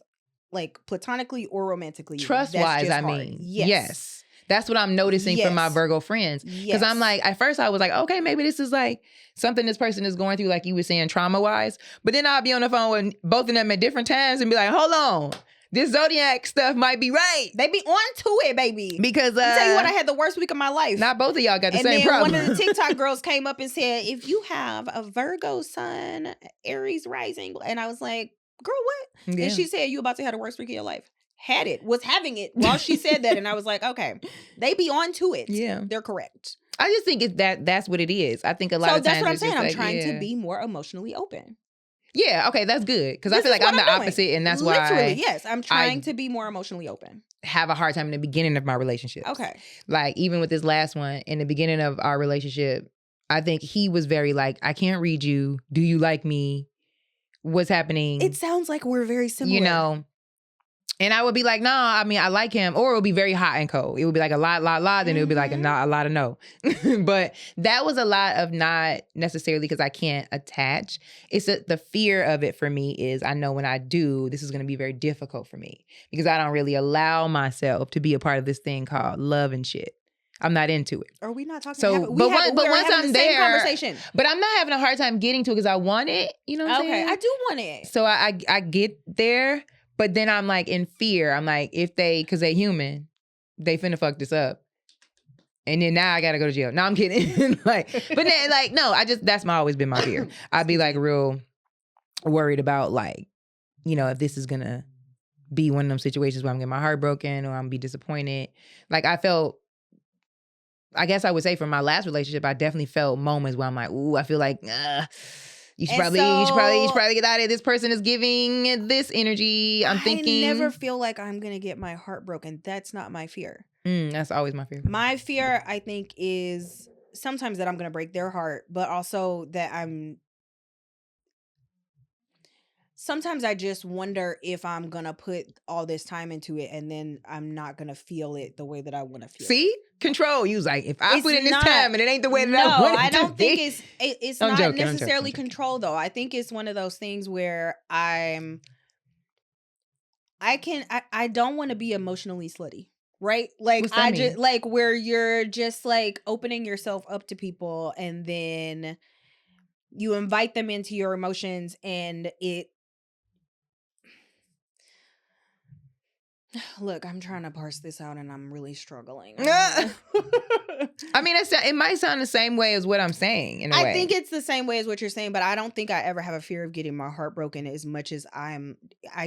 like, platonically or romantically. Trust-wise, I mean, yes. That's what I'm noticing from my Virgo friends. Because I'm like, at first I was like, okay, maybe this is like something this person is going through, like you were saying, trauma-wise. But then I'll be on the phone with both of them at different times and be like, hold on. This zodiac stuff might be right. They be on to it, baby. Because I'll tell you what, I had the worst week of my life. Not both of y'all got the same problem. And then one of the TikTok girls came up and said, if you have a Virgo sun, Aries rising, and I was like, girl, what? Yeah. And she said, you about to have the worst week of your life. Had it, was having it while she said that, and I was like, okay, they be on to it. Yeah, they're correct. I just think that's what it is. I think a lot of times. So that's what I'm saying. I'm trying to be more emotionally open. Yeah, okay, that's good. Because I feel like I'm the opposite, and that's why. Literally, yes. I'm trying to be more emotionally open. Have a hard time in the beginning of my relationship. Okay. Like, even with this last one, in the beginning of our relationship, I think he was very like, I can't read you. Do you like me? What's happening? It sounds like we're very similar. You know? And I would be like, nah, I mean, I like him. Or it would be very hot and cold. It would be like a lot, then it would be like a lot of no. But that was a lot of not necessarily because I can't attach. It's the fear of it for me is I know when I do, this is going to be very difficult for me because I don't really allow myself to be a part of this thing called love and shit. I'm not into it. Are we not talking? So, but once I'm there, conversation. But I'm not having a hard time getting to it because I want it. You know what I'm saying? Okay, I do want it. So I get there. But then I'm like in fear. I'm like, because they human, they finna fuck this up. And then now I gotta go to jail. No, I'm kidding. But then no, that's always been my fear. I'd be like real worried about like, you know, if this is gonna be one of them situations where I'm getting my heart broken or I'm gonna be disappointed. Like I guess I would say from my last relationship, I definitely felt moments where I'm like, ooh, I feel like, you should probably get out of here. This person is giving this energy. I'm thinking. I never feel like I'm going to get my heart broken. That's not my fear. That's always my fear. My fear, I think, is sometimes that I'm going to break their heart, but also that sometimes I just wonder if I'm going to put all this time into it and then I'm not going to feel it the way that I want to feel. See? Control. You was like, if I put in this time and it ain't the way that I want it to be. No, I don't think it's not necessarily control though. I think it's one of those things where I don't want to be emotionally slutty. Right? Like just like where you're just like opening yourself up to people and then you invite them into your emotions and it look, I'm trying to parse this out and I'm really struggling. I mean, it might sound the same way as what I'm saying in a way. I think it's the same way as what you're saying, but I don't think I ever have a fear of getting my heart broken as much as I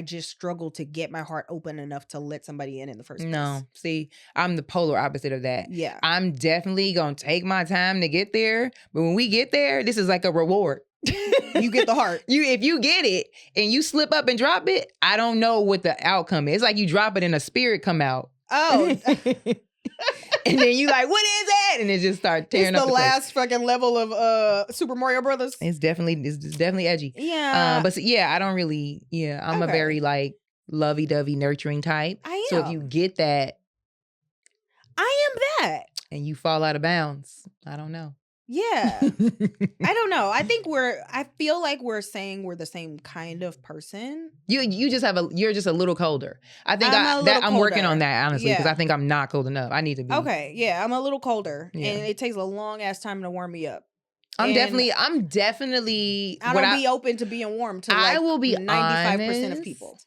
just struggle to get my heart open enough to let somebody in the first place. No, see, I'm the polar opposite of that. Yeah. I'm definitely going to take my time to get there, but when we get there, this is like a reward. You get the heart. If you get it and you slip up and drop it, I don't know what the outcome is. It's like you drop it and a spirit come out. Oh. And then you like, what is that? And it just starts tearing up the last fucking level of Super Mario Brothers. It's definitely edgy. Yeah. But yeah, I don't really, I'm a very like lovey-dovey nurturing type. I am. So if you get that. I am that. And you fall out of bounds, I don't know. Yeah. I don't know. I feel like we're saying we're the same kind of person. You're just a little colder. I think I'm working on that, honestly, because yeah. I think I'm not cold enough. I need to be. Okay, yeah, I'm a little colder, and it takes a long ass time to warm me up. I'm definitely. I don't be open to being warm to I will be 95% of people.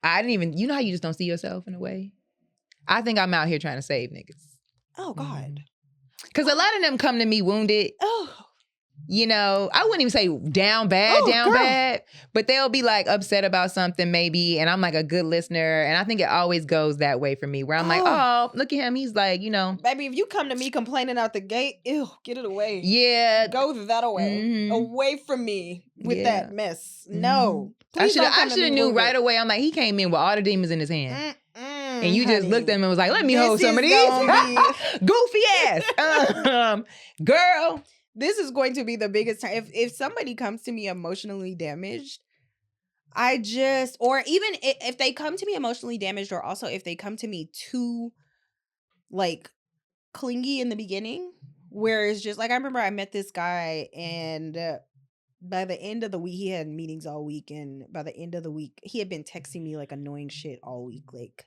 I didn't even. You know how you just don't see yourself in a way. I think I'm out here trying to save niggas. Oh God. Because a lot of them come to me wounded. Oh. You know, I wouldn't even say down bad, but they'll be like upset about something maybe, and I'm like a good listener, and I think it always goes that way for me, where I'm like, oh, look at him, he's like, you know. Baby, if you come to me complaining out the gate, ew, get it away. Yeah. Go that away. Away from me with that mess. No. I should have knew right away. I'm like, he came in with all the demons in his hand. And you just looked at him and was like, let me hold some of these. Goofy ass. Girl. This is going to be the biggest time. If somebody comes to me emotionally damaged, or even if they come to me emotionally damaged, or also if they come to me too, like, clingy in the beginning, where it's just like, I remember I met this guy, and by the end of the week, he had meetings all week, and by the end of the week, he had been texting me like annoying shit all week, like.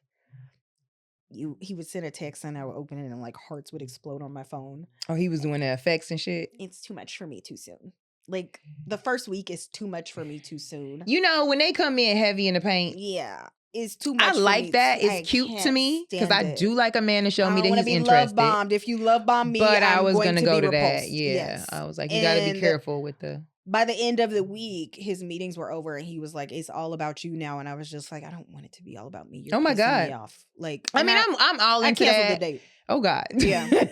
He would send a text and I would open it and like hearts would explode on my phone. Oh, he was doing the effects and shit? It's too much for me too soon. Like, the first week is too much for me too soon. You know, when they come in heavy in the paint. Yeah. It's too much. I like that. It's cute to me because I do like a man to show me that he's interested. Love bombed. If you love bomb me, but I was going to go to repulsed. that. Yeah, yes. I was like, you got to be careful with the. By the end of the week, his meetings were over, and he was like, "It's all about you now." And I was just like, "I don't want it to be all about me." You're my God, me off. Like, I'm all into that. I canceled the date. Oh God, yeah.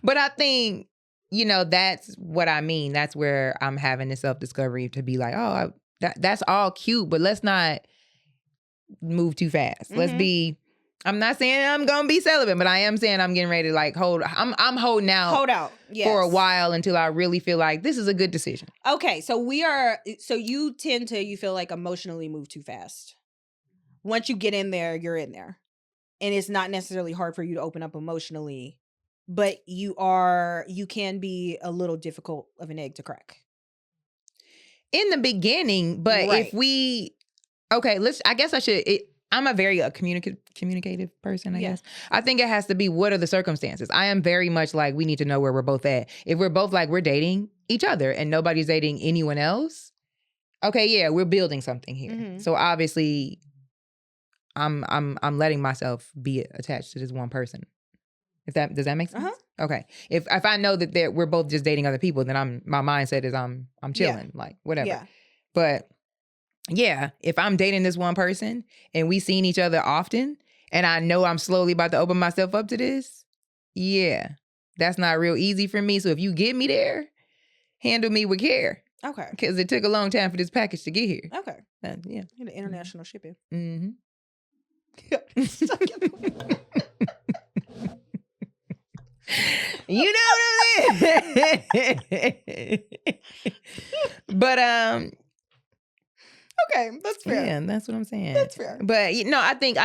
But I think, you know, that's what I mean. That's where I'm having this self-discovery to be like, oh, that's all cute, but let's not move too fast. Let's be. I'm not saying I'm gonna be celibate, but I am saying I'm getting ready to like I'm holding out. Hold out. Yes. For a while until I really feel like this is a good decision. Okay, so you tend to, you feel like emotionally move too fast. Once you get in there, you're in there. And it's not necessarily hard for you to open up emotionally, but you can be a little difficult of an egg to crack. In the beginning, but if we, I'm a very communicative person, I guess. I think it has to be, what are the circumstances? I am very much like, we need to know where we're both at. If we're both like, we're dating each other and nobody's dating anyone else, okay, yeah, we're building something here. So obviously, I'm letting myself be attached to this one person. Does that make sense? Okay. If I know that we're both just dating other people, then my mindset is I'm chilling, like whatever. Yeah. But yeah, if I'm dating this one person and we seen each other often and I know I'm slowly about to open myself up to this, yeah, that's not real easy for me. So if you get me there, handle me with care. Okay. Because it took a long time for this package to get here. Okay. Yeah. The international shipping. Mm-hmm. You know what I mean? But okay, that's fair. Yeah, that's what I'm saying. That's fair. But you know, I think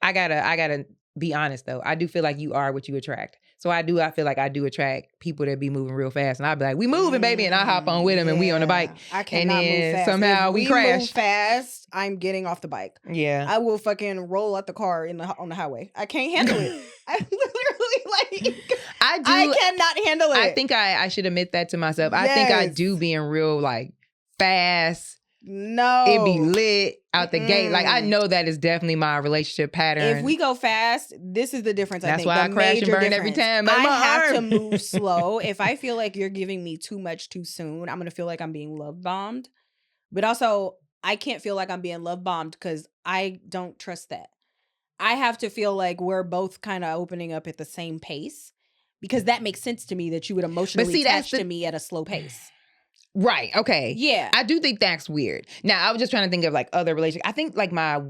I gotta be honest though. I do feel like you are what you attract. So I feel like I do attract people that be moving real fast, and I'd be like, "We moving, baby," and I hop on with them, and we on the bike. I cannot move fast. Somehow we crash. Move fast. I'm getting off the bike. Yeah, I will fucking roll out the car on the highway. I can't handle it. I literally I cannot handle it. I think I should admit that to myself. Yes. I think I do being real like fast. No, it be lit out the gate. Like I know that is definitely my relationship pattern. If we go fast, this is the difference. That's why I crash and burn every time. I have to move slow. If I feel like you're giving me too much too soon, I'm gonna feel like I'm being love bombed. But also, I can't feel like I'm being love bombed because I don't trust that. I have to feel like we're both kind of opening up at the same pace, because that makes sense to me that you would emotionally attach to me at a slow pace. Right. Okay. Yeah. I do think that's weird. Now, I was just trying to think of like other relationships. I think like my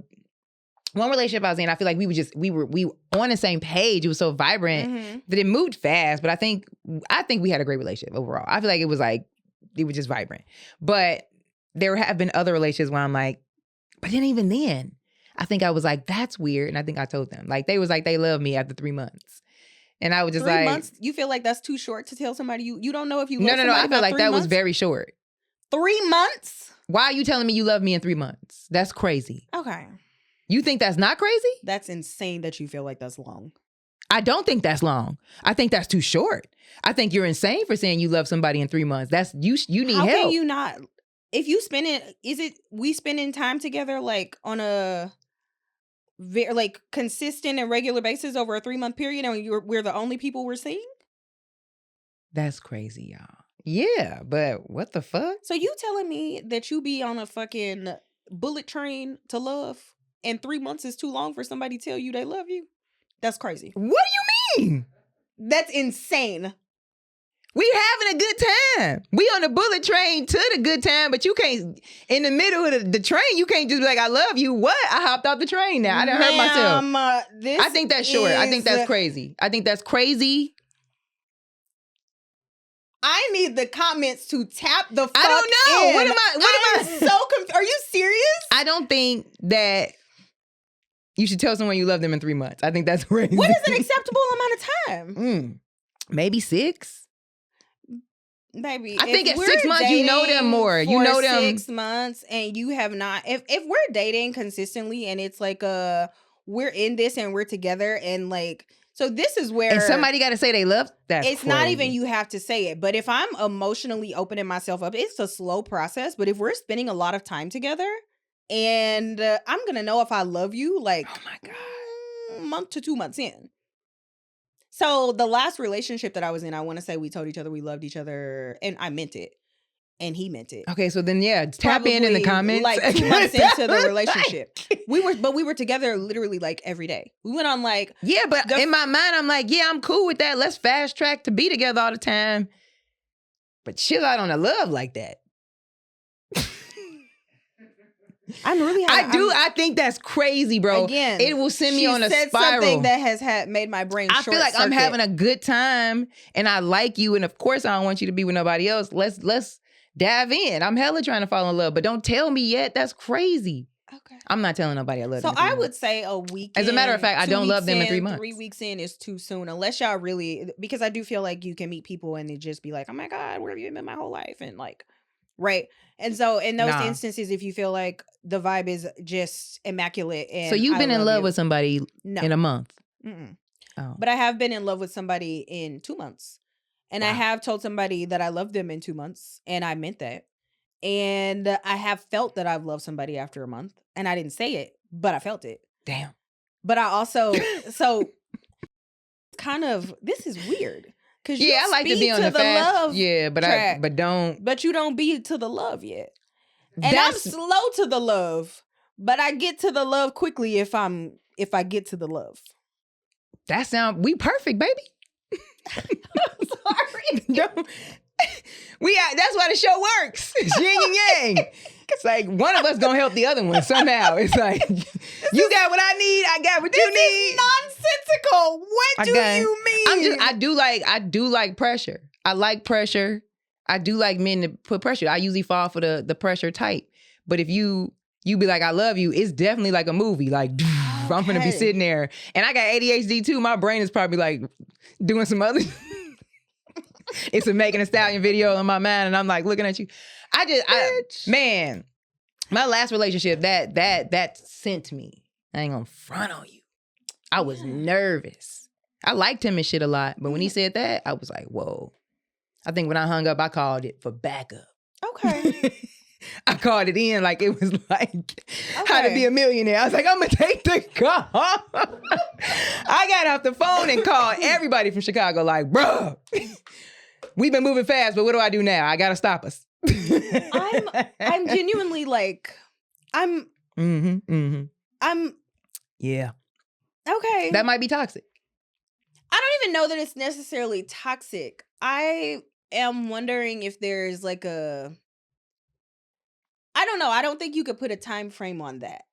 one relationship I was in, I feel like we were on the same page. It was so vibrant that it moved fast. But I think we had a great relationship overall. I feel like it was just vibrant. But there have been other relationships where I'm like, but then even then, I think I was like, that's weird. And I think I told them. Like they was like, they love me after 3 months. And I was just 3 months, you feel like that's too short to tell somebody you don't know if you love somebody? No, I feel like that months? was very short. 3 months? Why are you telling me you love me in 3 months? That's crazy. Okay. You think that's not crazy? That's insane that you feel like that's long. I don't think that's long. I think that's too short. I think you're insane for saying you love somebody in 3 months. That's you need help. How can you not? If you we spending time together like on a very like consistent and regular basis over a 3-month period, and we're the only people we're seeing? That's crazy, y'all. Yeah, but what the fuck? So you telling me that you be on a fucking bullet train to love, and 3 months is too long for somebody to tell you they love you? That's crazy. What do you mean? That's insane. We having a good time. We on the bullet train to the good time, but you can't, in the middle of the train, you can't just be like, I love you. What? I hopped off the train now. I done hurt myself. I think that's short. I think that's crazy. I think that's crazy. I need the comments to tap the fuck I don't know. in. What am I so confused. Are you serious? I don't think that you should tell someone you love them in 3 months. I think that's crazy. What is an acceptable amount of time? Maybe 6. Baby, I think at 6 months you know them more. You know them 6 months, and you have not. If we're dating consistently, and it's like we're in this and we're together, and like so this is where and somebody got to say they love. That's it's crazy. not even you have to say it. But if I'm emotionally opening myself up, it's a slow process. But if we're spending a lot of time together, and I'm gonna know if I love you, like oh my god, month to 2 months in. So the last relationship that I was in, I want to say we told each other we loved each other, and I meant it, and he meant it. Okay, so then tap in the comments. Like 2 months into the relationship, we were together literally like every day. We went on like but in my mind, I'm like, I'm cool with that. Let's fast track to be together all the time, but chill out on the love like that. I think that's crazy, bro. Again, it will send me on a spiral. Something that has made my brain. I feel like I'm having a good time, and I like you, and of course I don't want you to be with nobody else. Let's dive in. I'm hella trying to fall in love, but don't tell me yet. That's crazy. Okay, I'm not telling nobody I love them. So I would say a week. As a matter of fact, I don't love them in 3 months. 3 weeks in is too soon, unless y'all really, because I do feel like you can meet people and it just be like, oh my god, where have you been my whole life, and like. Right. And so in those instances, if you feel like the vibe is just immaculate. And so you've been in love with somebody in a month? Oh. But I have been in love with somebody in 2 months. And I have told somebody that I loved them in 2 months. And I meant that. And I have felt that I've loved somebody after a month. And I didn't say it, but I felt it. Damn. But I also, so kind of, this is weird. I like to be on the fast. But you don't be to the love yet. And I'm slow to the love, but I get to the love quickly if I get to the love. We perfect, baby. I'm sorry. That's why the show works. It's yin and yang. It's like one of us gonna help the other one somehow. It's like you got what I need, I got what you need. This is nonsensical. What do you mean? I do like pressure. I like pressure. I do like men to put pressure. I usually fall for the pressure type. But if you be like, I love you, it's definitely like a movie. Like I'm gonna be sitting there, and I got ADHD too. My brain is probably like doing some other. It's a Megan Thee Stallion video in my mind, and I'm like looking at you. Man, my last relationship that sent me. I ain't gonna front on you. I was nervous. I liked him and shit a lot, but when he said that, I was like, whoa. I think when I hung up, I called it for backup. Okay. I called it in like it was like How to Be a Millionaire. I was like, I'm gonna take the call. I got off the phone and called everybody from Chicago like, bruh, we've been moving fast, but what do I do now? I gotta stop us. I'm genuinely like, I'm yeah. Okay. That might be toxic. I don't even know that it's necessarily toxic. I am wondering if there's like I don't know. I don't think you could put a time frame on that.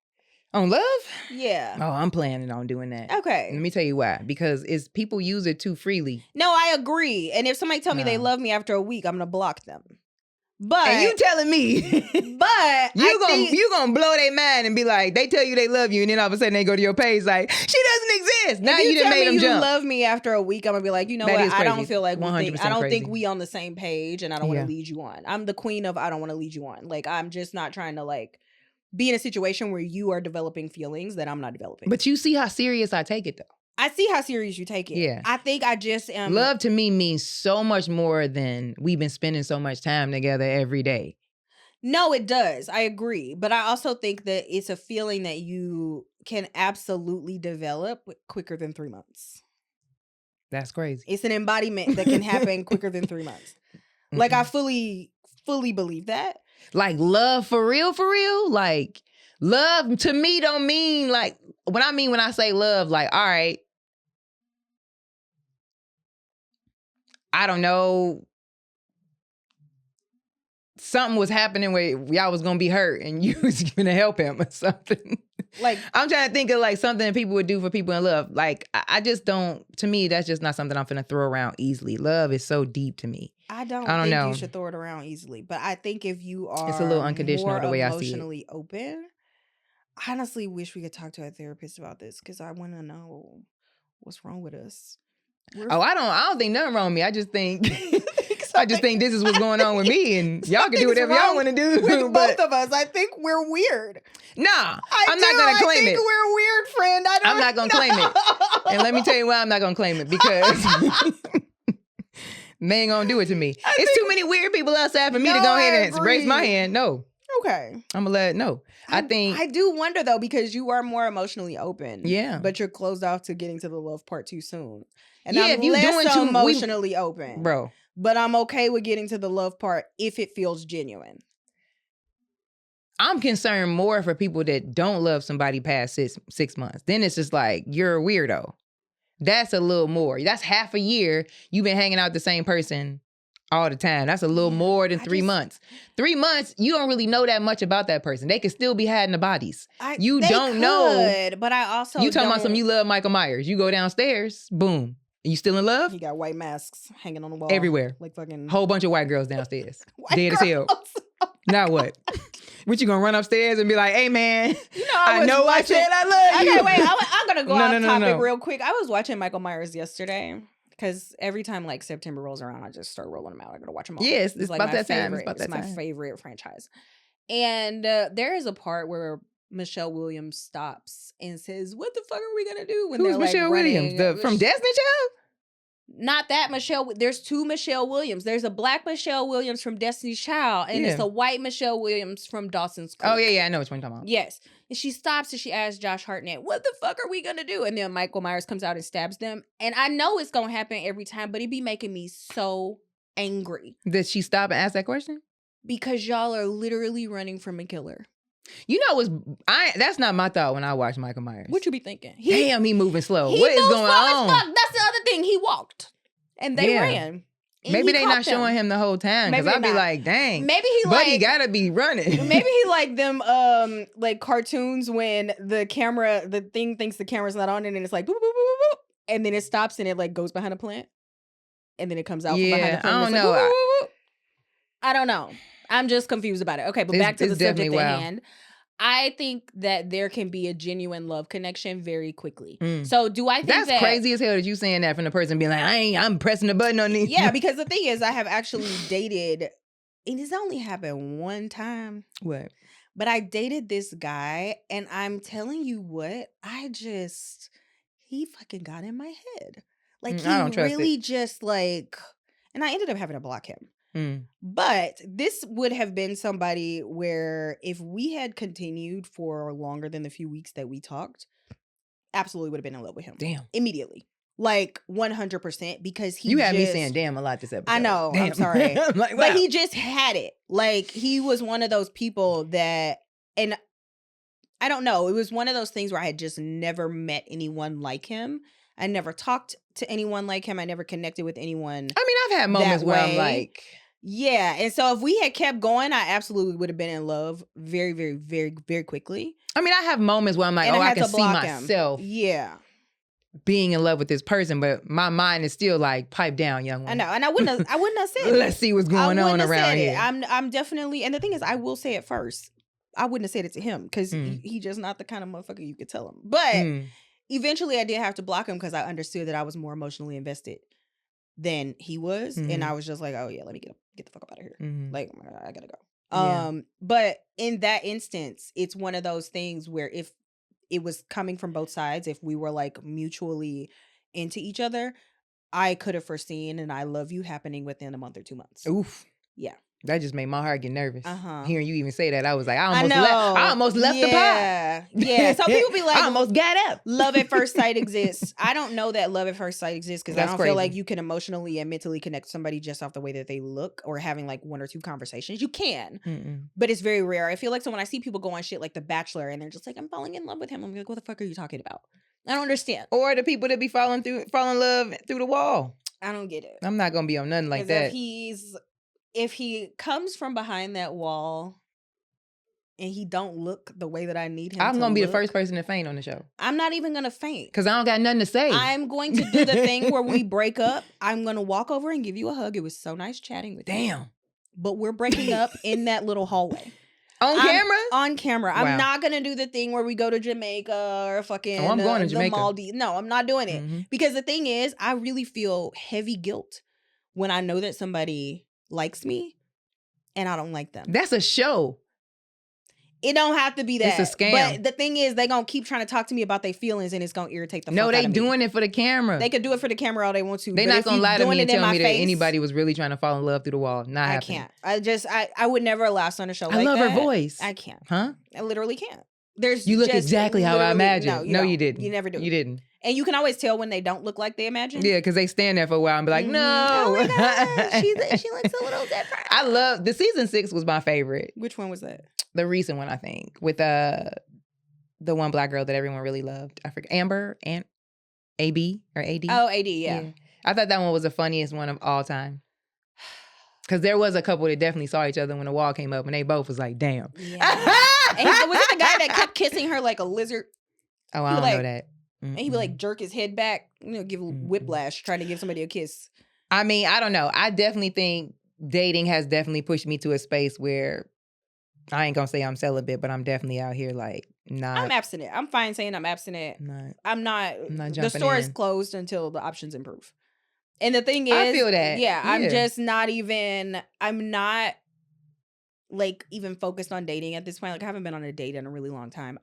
On love? Yeah. Oh, I'm planning on doing that. Okay. Let me tell you why. Because people use it too freely. No, I agree. And if somebody tell me they love me after a week, I'm going to block them. But and you telling me, but you gonna blow their mind and be like, they tell you they love you, and then all of a sudden they go to your page like, she doesn't exist. Now you done made them jump. You love me after a week, I'm gonna be like, you know that what? I don't feel like I don't crazy. think we on the same page, and I don't want to lead you on. I'm the queen of I don't want to lead you on. Like, I'm just not trying to like be in a situation where you are developing feelings that I'm not developing. But you see how serious I take it, though. I see how serious you take it. Yeah. I think I just am. Love to me means so much more than we've been spending so much time together every day. No, it does. I agree. But I also think that it's a feeling that you can absolutely develop quicker than 3 months. That's crazy. It's an embodiment that can happen quicker than 3 months. Like, I fully believe that. Like, love for real? Like, love to me don't mean like, when I say love, like, all right, I don't know, something was happening where y'all was gonna be hurt and you was gonna help him or something. Like, I'm trying to think of like something that people would do for people in love. Like, I just don't, to me, that's just not something I'm finna throw around easily. Love is so deep to me. I don't think you should throw it around easily. But I think if you are it's a little unconditional the way I see it. Emotionally open, I honestly wish we could talk to a therapist about this because I want to know what's wrong with us. I don't think nothing wrong with me. I just think this is what's going on with me, and y'all can do whatever y'all want to do. With both of us, I think we're weird. Nah, I'm not gonna claim it. I think we're weird, friend. I'm not gonna claim it, and let me tell you why I'm not gonna claim it, because they ain't gonna do it to me. It's too many weird people outside for me to go ahead and raise my hand. No. Okay. I'm gonna let it know. I think I do wonder though, because you are more emotionally open. Yeah. But you're closed off to getting to the love part too soon. And yeah, I'm if you less emotionally open. Bro. But I'm okay with getting to the love part if it feels genuine. I'm concerned more for people that don't love somebody past 6 months. Then it's just like, you're a weirdo. That's a little more. That's half a year you've been hanging out with the same person all the time. That's a little more than 3 months. 3 months, you don't really know that much about that person. They could still be hiding the bodies. You don't know. But I also You talking about something, you love Michael Myers. You go downstairs, boom. You still in love? He got white masks hanging on the wall. Everywhere. Like fucking... Whole bunch of white girls downstairs. Dead as hell. Now what? What, you gonna run upstairs and be like, hey man, I know I said I love you. Okay, wait, I'm gonna go off topic real quick. I was watching Michael Myers yesterday. Because every time like September rolls around, I just start rolling them out. I gotta watch them all. Yes, it's like about that time. It's my favorite franchise. And there is a part where Michelle Williams stops and says, "What the fuck are we gonna do?" When Who's they're Michelle like Williams? From Destiny Child? Not that Michelle. There's two Michelle Williams. There's a black Michelle Williams from Destiny's Child, and it's a white Michelle Williams from Dawson's Creek. Oh yeah, I know which one you're talking about. Yes. And she stops and she asks Josh Hartnett, "What the fuck are we gonna do?" And then Michael Myers comes out and stabs them. And I know it's gonna happen every time, but it be making me so angry. Did she stop and ask that question? Because y'all are literally running from a killer. You know, that's not my thought when I watch Michael Myers. What you be thinking? Damn, he moving slow. What is going on? That's the other thing. He walked. And they ran. And maybe they not showing him the whole time, because I'd be like, dang. Maybe he but he gotta be running. Maybe he like them like cartoons when the thing thinks the camera's not on it, and it's like boop, boop, boop, boop, boop, and then it stops and it like goes behind a plant. And then it comes out from behind the plant. I don't know. Like, boop, boop, boop, boop. I don't know. I'm just confused about it. Okay, but back to the subject at hand. I think that there can be a genuine love connection very quickly. So do I think that's crazy as hell that you saying that from the person being like, I'm pressing the button on these. Yeah, because the thing is, I have actually dated, and it's only happened one time. What? But I dated this guy, and I'm telling you what, he fucking got in my head. Like, he really just like, and I ended up having to block him. But this would have been somebody where if we had continued for longer than the few weeks that we talked, absolutely would have been in love with him. Damn. Immediately. Like 100%, because you had me saying damn a lot this episode. I know. Damn. I'm sorry. Like, wow. But he just had it. Like, he was one of those people that, and I don't know, it was one of those things where I had just never met anyone like him. I never talked to anyone like him. I never connected with anyone. I mean, I've had moments where I'm like, yeah. And so if we had kept going, I absolutely would have been in love very, very, very, very quickly. I mean, I have moments where I'm like, I can see myself. Yeah. being in love with this person, but my mind is still like, pipe down, young woman. I know, and I wouldn't have said it. Let's see what's going on around here. I'm definitely, and the thing is, I will say it first. I wouldn't have said it to him because he just not the kind of motherfucker you could tell him. But eventually I did have to block him because I understood that I was more emotionally invested than he was. And I was just like, oh yeah, let me get the fuck up out of here. Like, I gotta go. Yeah. But in that instance, it's one of those things where if it was coming from both sides, if we were like mutually into each other, I could have foreseen an I love you happening within a month or 2 months. Oof. Yeah. That just made my heart get nervous. Hearing you even say that, I was like, I almost left the pot. Yeah. So people be like, I almost got up. Love at first sight exists. I don't know that love at first sight exists because I don't feel like you can emotionally and mentally connect somebody just off the way that they look or having like 1 or 2 conversations. You can, but it's very rare. I feel like so when I see people go on shit like The Bachelor and they're just like, I'm falling in love with him. I'm like, what the fuck are you talking about? I don't understand. Or the people that be fall in love through the wall. I don't get it. I'm not gonna be on nothing like that. If he comes from behind that wall and he don't look the way that I need him I'm going to be look, the first person to faint on the show. I'm not even going to faint. Because I don't got nothing to say. I'm going to do the thing where we break up. I'm going to walk over and give you a hug. It was so nice chatting with you. Damn. But we're breaking up in that little hallway. Camera? On camera. Wow. I'm not going to do the thing where we go to Jamaica or fucking I'm going to Jamaica. Maldives. No, I'm not doing it. Because the thing is, I really feel heavy guilt when I know that somebody likes me and I don't like them. That's a show. It don't have to be that. It's a scam. But the thing is, they gonna keep trying to talk to me about their feelings, and it's gonna irritate the fuck out of me. No, they doing it for the camera. They could do it for the camera all they want to. They not gonna lie to me and tell me that anybody was really trying to fall in love through the wall. Not happening. I can't. I would never allow someone to show like that. I love her voice. I can't. Huh? I literally can't. You look exactly how I imagined. No, you didn't. You never do. You didn't. And you can always tell when they don't look like they imagine. Yeah, because they stand there for a while and be like, no. Oh my God, she looks a little different. I love, the season 6 was my favorite. Which one was that? The recent one, I think, with the one black girl that everyone really loved. I forget, Amber and AB or AD. Oh, AD, yeah. I thought that one was the funniest one of all time. Because there was a couple that definitely saw each other when the wall came up and they both was like, damn. Yeah. And was it the guy that kept kissing her like a lizard? Oh, I don't know that. And he would like jerk his head back, give a whiplash, trying to give somebody a kiss. I mean, I don't know. I definitely think dating has definitely pushed me to a space where I ain't gonna say I'm celibate, but I'm definitely out here like not. I'm abstinent. I'm fine saying I'm abstinent. I'm not the store is closed until the options improve. And the thing is, I feel that. Yeah, I'm just not even. I'm not like even focused on dating at this point. Like I haven't been on a date in a really long time.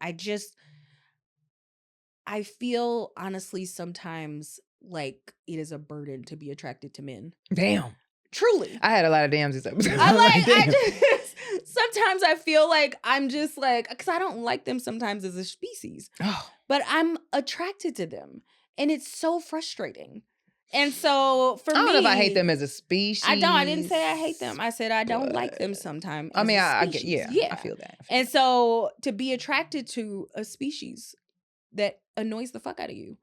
I feel honestly sometimes like it is a burden to be attracted to men. Damn. Truly. I had a lot of dams this episode. Sometimes I feel like I'm just like, because I don't like them sometimes as a species. But I'm attracted to them. And it's so frustrating. And so for me, I don't know if I hate them as a species. I didn't say I hate them. I said I don't like them sometimes. I mean, I get, I feel that. And so to be attracted to a species that annoys the fuck out of you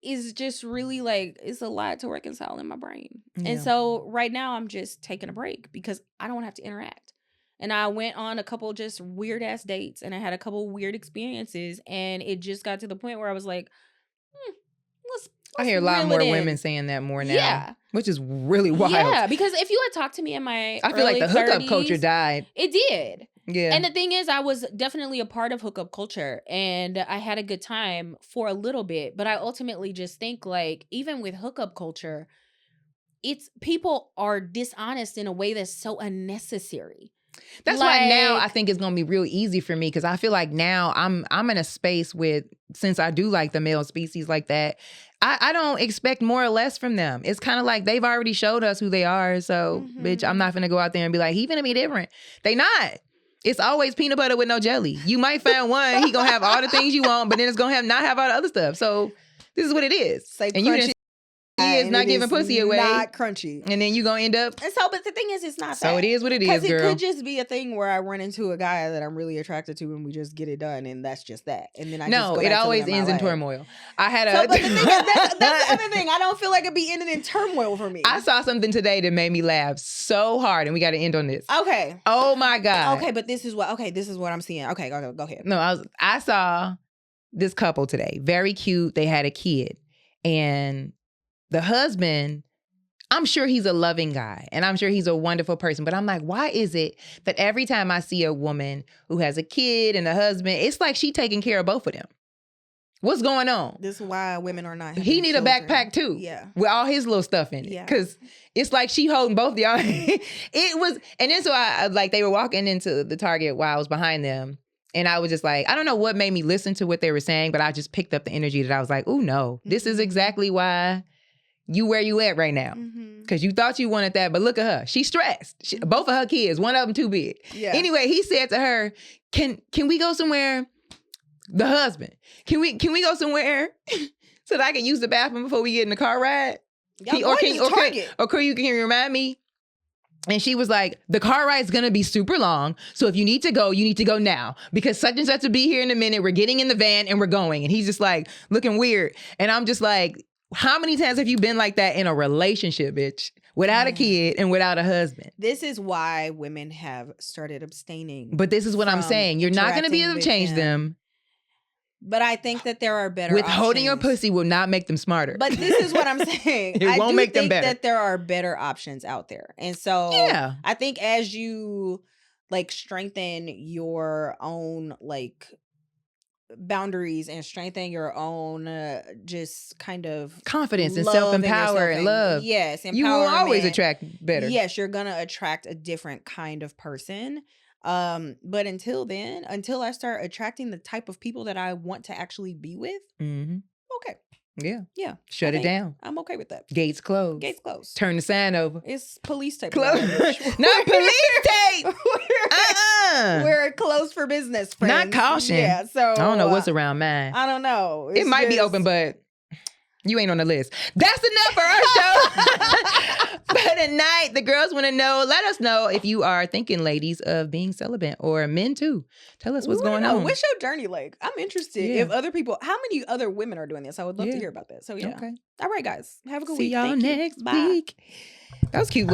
is just really like, it's a lot to reconcile in my brain. Yeah. And so right now I'm just taking a break because I don't have to interact. And I went on a couple just weird ass dates and I had a couple weird experiences and it just got to the point where I was like, let's I hear a lot more women saying that more now. Yeah. Which is really wild. Yeah, because if you had talked to me in my I feel like the hookup 30s, culture died. It did. Yeah. And the thing is, I was definitely a part of hookup culture and I had a good time for a little bit. But I ultimately just think like, even with hookup culture, it's people are dishonest in a way that's so unnecessary. That's why now I think it's going to be real easy for me because I feel like now I'm in a space with, since I do like the male species like that, I don't expect more or less from them. It's kind of like they've already showed us who they are. So, bitch, I'm not going to go out there and be like, he finna be different. They not. It's always peanut butter with no jelly. You might find one, he going to have all the things you want, but then it's going to not have all the other stuff. So this is what it is. Say and you didn't. He is not giving pussy away. Not crunchy. And then you gonna end up. And so, but the thing is, it's not so that. It is what it is, girl. Because it could just be a thing where I run into a guy that I'm really attracted to and we just get it done and that's just that. And then I just go back it always ends in turmoil. I had a. But the thing is, that's the other thing. I don't feel like it'd be ending in turmoil for me. I saw something today that made me laugh so hard and we got to end on this. Okay. Oh my God. Okay, but this is what I'm seeing. Okay, go ahead. No, I saw this couple today. Very cute. They had a kid. And the husband, I'm sure he's a loving guy and I'm sure he's a wonderful person. But I'm like, why is it that every time I see a woman who has a kid and a husband, it's like she taking care of both of them? What's going on? This is why women are not. He need children. A backpack too. Yeah. With all his little stuff in it. Yeah. Cause it's like she holding both of y'all. It was, and then so I like they were walking into the Target while I was behind them. And I was just like, I don't know what made me listen to what they were saying, but I just picked up the energy that I was like, oh no, this is exactly why you where you at right now. Cause you thought you wanted that, but look at her. She's stressed. Both of her kids, one of them too big. Yeah. Anyway, he said to her, can we go somewhere? The husband, can we go somewhere so that I can use the bathroom before we get in the car ride? Can you remind me? And she was like, the car ride's gonna be super long. So if you need to go now. Because such and such will be here in a minute. We're getting in the van and we're going. And he's just like looking weird. And I'm just like, how many times have you been like that in a relationship, bitch? Without a kid and without a husband. This is why women have started abstaining. But this is what I'm saying. You're not gonna be able to change them. But I think that there are better Withholding your pussy will not make them smarter. But this is what I'm saying. It won't make them better. I do think that there are better options out there. And so I think as you like strengthen your own like boundaries and strengthen your own just kind of confidence and self-empower and love. Yes. You will always attract better. Yes, you're going to attract a different kind of person. But until then, until I start attracting the type of people that I want to actually be with, okay. Yeah. Shut it down. I'm okay with that. Gates closed. Gates closed. Turn the sign over. It's police tape. Close. Not police tape. We're closed for business, friends. Not caution. Yeah, so I don't know what's around mine. I don't know. It might be open, but you ain't on the list. That's enough for our show. But tonight, the girls want to know, let us know if you are thinking, ladies, of being celibate or men too. Tell us what's going on. What's your journey like? I'm interested. If other people, how many other women are doing this? I would love to hear about that. So yeah. Okay. All right, guys. Have a good week. See y'all next week. That was cute.